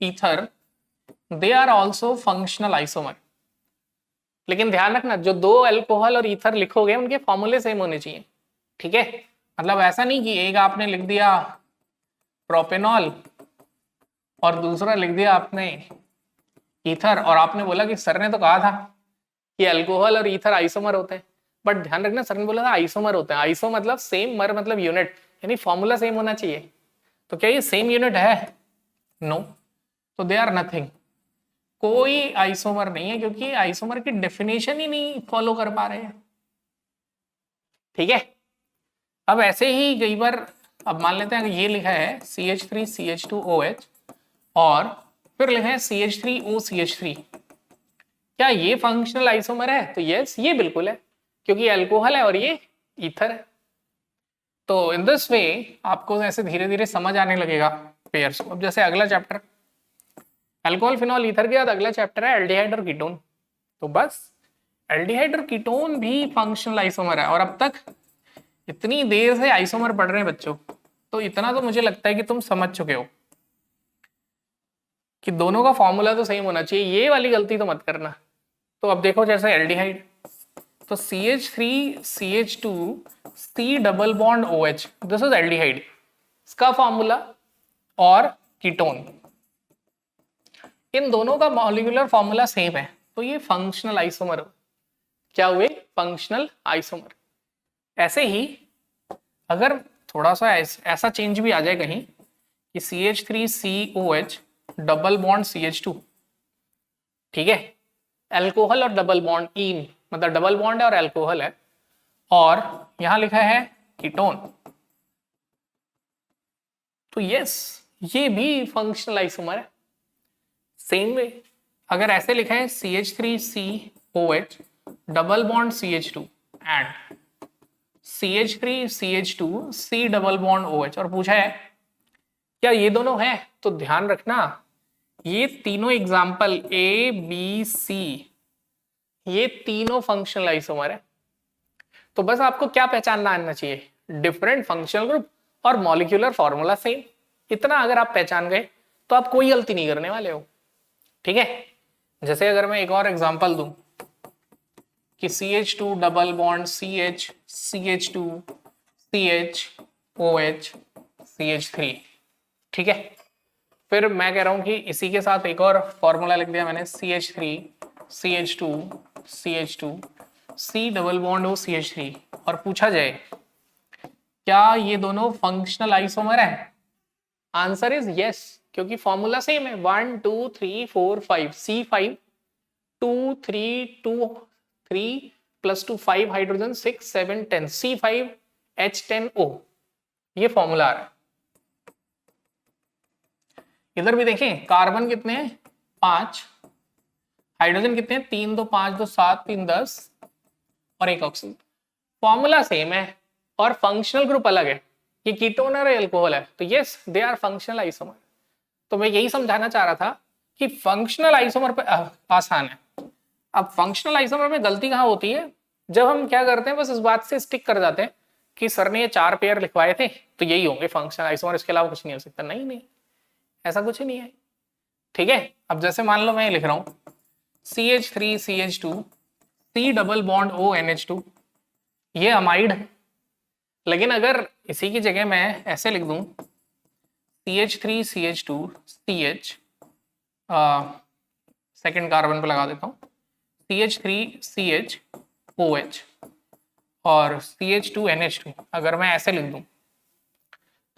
Speaker 1: ether they are also functional isomer. लेकिन ध्यान रखना जो दो अल्कोहल और ईथर लिखोगे उनके फॉर्मूले सेम होने चाहिए। ठीक है, मतलब ऐसा नहीं कि एक आपने लिख दिया प्रोपेनॉल और दूसरा लिख दिया आपने ईथर और आपने बोला कि सर ने तो कहा था कि अल्कोहल और ईथर आइसोमर होते हैं, बट ध्यान रखना सर ने बोला था आइसोमर होते हैं। आइसो मतलब सेम, मर मतलब यूनिट, यानी फॉर्मूला सेम होना चाहिए। तो क्या ये सेम यूनिट है? नो, तो दे आर नथिंग, कोई आइसोमर नहीं है, क्योंकि आइसोमर की डेफिनेशन ही नहीं फॉलो कर पा रहे हैं। ठीक है, अब ऐसे ही कई बार, अब मान लेते हैं ये लिखा है CH3CH2OH और फिर लिखा है CH3OCH3, क्या ये फंक्शनल आइसोमर है? तो यस, ये बिल्कुल है, क्योंकि अल्कोहल है और ये ईथर है। तो इन दिस वे आपको ऐसे धीरे धीरे समझ आने लगेगा पेयर्स को। अब जैसे अगला चैप्टर अल्कोहल फिनॉल ईथर के बाद अगला चैप्टर है एल्डिहाइड और कीटोन। तो बस एल्डिहाइड और कीटोन भी फंक्शनल आइसोमर है। और अब तक इतनी देर से आइसोमर पढ़ रहे हैं बच्चों, तो इतना तो मुझे लगता है कि तुम समझ चुके हो कि दोनों का फॉर्मूला तो सेम होना चाहिए, ये वाली गलती तो मत करना। तो अब देखो जैसे एल्डिहाइड, तो CH3CH2 C double bond OH, this is aldehyde, इसका फॉर्मूला, और कीटोन, इन दोनों का मॉलिक्यूलर फॉर्मूला सेम है, तो ये फंक्शनल आइसोमर क्या हुए? Functional isomer. ऐसे ही अगर थोड़ा सा ऐसा चेंज भी आ जाए कहीं कि CH3COH डबल बॉन्ड CH2, ठीक है, अल्कोहल और डबल बॉन्ड ईन, मतलब डबल बॉन्ड है और अल्कोहल है, और यहां लिखा है कीटोन, तो यस, ये भी फंक्शनल आइसोमर है। सेम वे अगर ऐसे लिखा है CH3COH double bond CH2 and CH3CH2 C double bond OH और पूछा है क्या ये दोनों हैं, तो ध्यान रखना ये तीनों एग्जाम्पल A B C, ये तीनों फंक्शनल आइसोमर है। तो बस आपको क्या पहचानना आना चाहिए? डिफरेंट फंक्शनल ग्रुप और मॉलिक्यूलर फॉर्मूला सेम। इतना अगर आप पहचान गए तो आप कोई गलती नहीं करने वाले हो, ठीक है। जैसे अगर मैं एक और एग्जांपल दूं कि CH2 double bond CH CH2 CH OH CH3, ठीक है। फिर मैं कह रहा हूं कि इसी के साथ एक और फॉर्मूला लिख दिया मैंने CH3 CH2 CH2 C double bond O CH3, और पूछा जाए क्या ये दोनों फंक्शनल आइसोमर है? आंसर इज यस, क्योंकि फॉर्मूला सेम है, 1 2 3 4 5 C5 2 3 2 3 plus 2 5 hydrogen 6 7 10 C5 H10O, ये फॉर्मूला आ रहा है। इधर भी देखें कार्बन कितने हैं? 5, हाइड्रोजन कितने हैं? 3 2 5 2 7 3 10 और एक ऑक्सीजन। फॉर्मूला सेम है और फंक्शनल ग्रुप अलग है, ये कीटोन और अल्कोहल है, तो yes they are functional isomer. तो मैं यही समझाना चाह रहा था कि फंक्शनल आइसोमर पे आसान है। अब फंक्शनल आइसोमर में गलती कहाँ होती है? जब हम क्या करते हैं, बस इस बात से स्टिक कर जाते हैं कि सर ने ये 4 पेयर लिखवाए थे तो यही होंगे फंक्शनल आइसोमर, इसके अलावा कुछ नहीं हो सकता। नहीं नहीं, ऐसा कुछ नहीं है, ठीक है। अब जैसे मान लो मैं ये लिख रहा हूँ CH3CH2 C double bond ONH2, ये अमाइड है, लेकिन अगर इसी की जगह मैं ऐसे लिख दूं CH3CH2 CH, सेकेंड कार्बन पे लगा देता हूं CH3CHOH और CH2NH2, अगर मैं ऐसे लिख दूं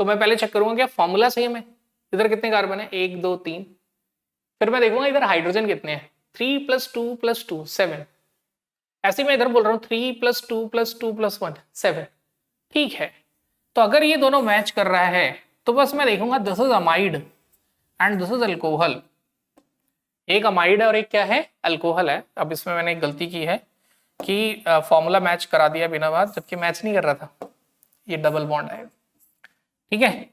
Speaker 1: तो मैं पहले चेक करूंगा क्या फॉर्मूला सेम है। इधर कितने कार्बन है? 1 2 3, फिर मैं देखूंगा इधर हाइड्रोजन कितने हैं, 3 + 2 + 2 7, ऐसे मैं इधर बोल रहा हूँ 3 + 2 + 2 + 1 7, ठीक है। तो अगर ये दोनों मैच कर रहा है तो बस मैं देखूंगा this is amide and this is alcohol, एक अमाइड है और एक क्या है? अल्कोहल है। अब इसमें मैंने एक गलती की है कि फॉर्मूला मैच करा दिया बिना बात, जबकि मैच नहीं कर रहा था, ये डबल बॉन्ड है, ठीक है।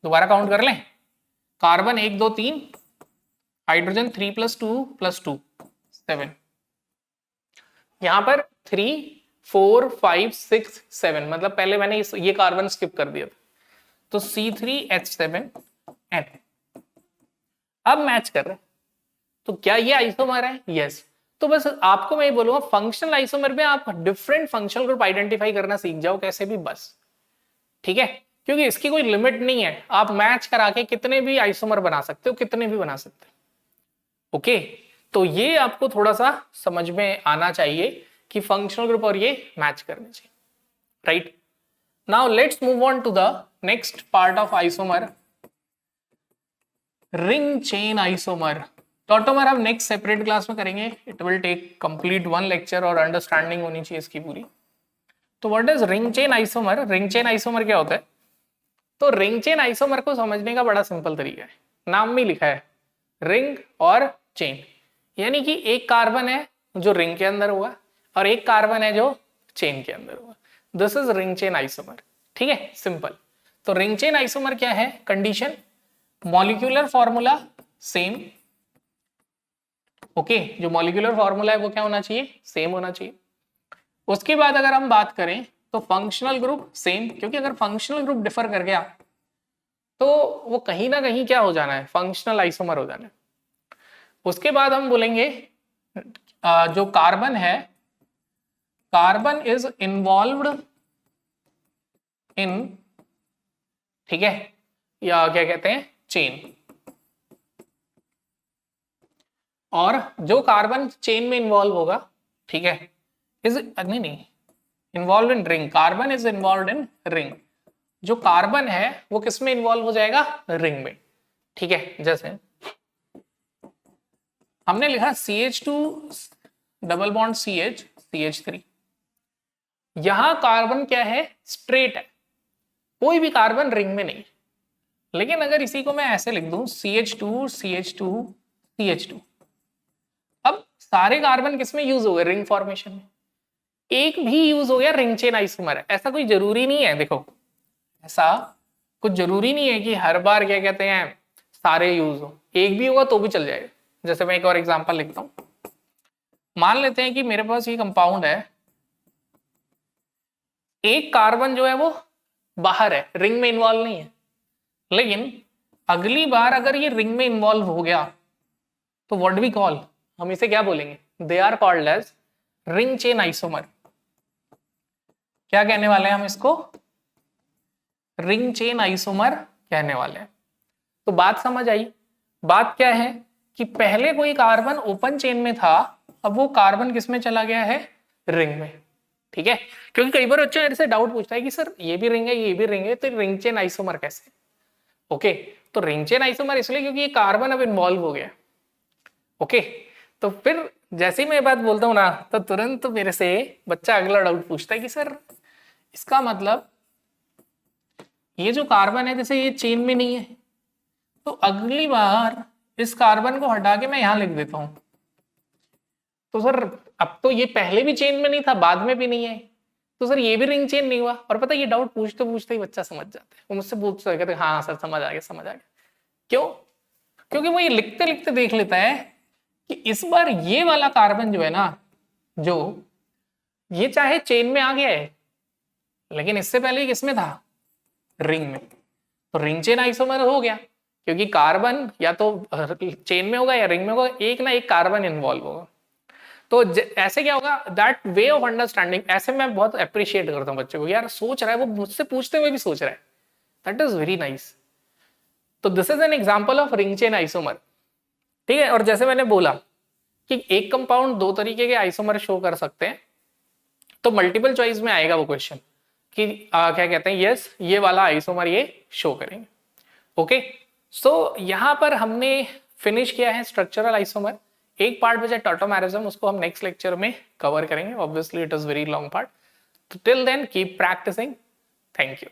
Speaker 1: दोबारा काउंट कर लें, कार्बन 1 2 3, हाइड्रोजन 3 + 2 + 2 7, यहां पर 3 4 5 6 7, मतलब पहले मैंने ये कार्बन स्किप कर दिया था, तो C3H7N अब मैच कर रहे हैं, तो क्या ये आइसोमर है? यस। तो बस आपको मैं ये बोलूंगा फंक्शनल आइसोमर में आप डिफरेंट फंक्शनल ग्रुप आइडेंटिफाई करना सीख जाओ कैसे भी, बस, ठीक है। क्योंकि इसकी कोई लिमिट नहीं है, आप मैच करा के कितने भी आइसोमर बना सकते हो, कितने भी बना सकते हो, ओके। तो ये आपको थोड़ा सा समझ में आना चाहिए कि फंक्शनल ग्रुप और ये मैच करने चाहिए, right. Now let's move on to the next part of isomer, ring chain isomer. Tautomer हम नेक्स्ट सेपरेट क्लास में करेंगे, it will take complete 1 lecture और अंडरस्टैंडिंग होनी चाहिए इसकी पूरी। तो what is ring chain isomer? Ring chain isomer क्या होता है? तो रिंग चेन आइसोमर को समझने का बड़ा सिंपल तरीका है, नाम में लिखा है रिंग और चेन, यानी कि एक कार्बन है जो रिंग के अंदर हुआ और एक कार्बन है जो चेन के अंदर हुआ। This is ring chain isomer. ठीक है, सिंपल। तो रिंग चेन आइसोमर क्या है? Condition, molecular formula same. Okay, जो मॉलिक्यूलर फॉर्मूला है वो क्या होना चाहिए? सेम होना चाहिए। उसके बाद अगर हम बात करें तो फंक्शनल ग्रुप सेम, क्योंकि अगर फंक्शनल ग्रुप डिफर कर गया तो वो कहीं ना कहीं क्या हो जाना है? फंक्शनल आइसोमर हो जाना है। उसके बाद हम बोलेंगे जो कार्बन है, कार्बन इज इन्वॉल्व्ड इन, ठीक है, या क्या कहते हैं, चेन। और जो कार्बन चेन में इन्वॉल्व होगा, ठीक है, इज नहीं involve in ring, carbon is involve in ring. जो कार्बन है वो किस में इन्वॉल्व हो जाएगा? रिंग में। ठीक है, जैसे हमने लिखा CH2 double bond CH CH3, यहां कार्बन क्या है? स्ट्रेट है, कोई भी कार्बन रिंग में नहीं। लेकिन अगर इसी को मैं ऐसे लिख दूं CH2 CH2 CH2, अब सारे कार्बन किस में यूज हो गए? रिंग फॉर्मेशन में। एक भी यूज हो गया रिंग चेन आइसोमर है, ऐसा कोई जरूरी नहीं है। देखो, ऐसा कुछ जरूरी नहीं है कि हर बार क्या कहते हैं सारे यूज हो, एक भी होगा तो भी चल जाएगा। जैसे मैं एक और एग्जांपल लिखता हूं, मान लेते हैं कि मेरे पास ये कंपाउंड है, एक कार्बन जो है वो बाहर है, रिंग में इन्वॉल्व नहीं है, लेकिन अगली बार अगर ये रिंग में इन्वॉल्व हो गया तो व्हाट वी कॉल, हम इसे क्या बोलेंगे? They are called as ring chain isomer. क्या कहने वाले हैं हम इसको? रिंग चेन आइसोमर कहने वाले हैं। तो बात समझ आई? बात क्या है कि पहले कोई कार्बन ओपन चेन में था, अब वो कार्बन किस में चला गया है? रिंग में। ठीक है, क्योंकि कई बार बच्चा ऐसे डाउट पूछता है कि सर ये भी रिंग है ये भी रिंग है, तो रिंग चेन आइसोमर कैसे? ओके, तो रिंग चेन आइसोमर इसलिए क्योंकि ये कार्बन अब इन्वॉल्व हो गया। ओके, तो फिर जैसे ही मैं बात बोलता हूं ना, तो तुरंत मेरे से बच्चा अगला डाउट पूछता है कि सर इसका मतलब ये जो कार्बन है जैसे ये चेन में नहीं है, तो अगली बार इस कार्बन को हटा के मैं यहां लिख देता हूं, तो सर अब तो ये पहले भी चेन में नहीं था, बाद में भी नहीं है, तो सर ये भी रिंग चेन नहीं हुआ। और पता है ये डाउट पूछते पूछते ही बच्चा समझ जाता है, वो मुझसे पूछता है, कहते हाँ सर समझ आ गया समझ आ गया। क्यों? क्योंकि वो ये लिखते लिखते देख लेता है कि इस बार ये वाला कार्बन जो है ना, जो ये चाहे चेन में आ गया है, लेकिन इससे पहले किसमें था? रिंग में। तो रिंग चेन आइसोमर हो गया, क्योंकि कार्बन या तो चेन में होगा या रिंग में होगा, एक ना एक कार्बन इन्वॉल्व होगा। तो ऐसे क्या होगा? दैट वे ऑफ अंडरस्टैंडिंग, ऐसे मैं बहुत अप्रिशिएट करता हूँ बच्चे को, यार सोच रहा है, वो मुझसे पूछते हुए भी सोच रहा है, दैट इज वेरी नाइस। तो this is an example of ring chain isomer. ठीक है, और जैसे मैंने बोला कि एक कंपाउंड दो तरीके के आइसोमर शो कर सकते हैं, तो मल्टीपल चॉइस में आएगा वो क्वेश्चन कि क्या कहते हैं, यस ये वाला आइसोमर ये शो करेंगे। ओके, सो यहां पर हमने फिनिश किया है स्ट्रक्चरल आइसोमर। एक पार्ट बचा टॉटोमेरिज्म, उसको हम नेक्स्ट लेक्चर में कवर करेंगे। Obviously it is very long part. तो till then keep practising. Thank you.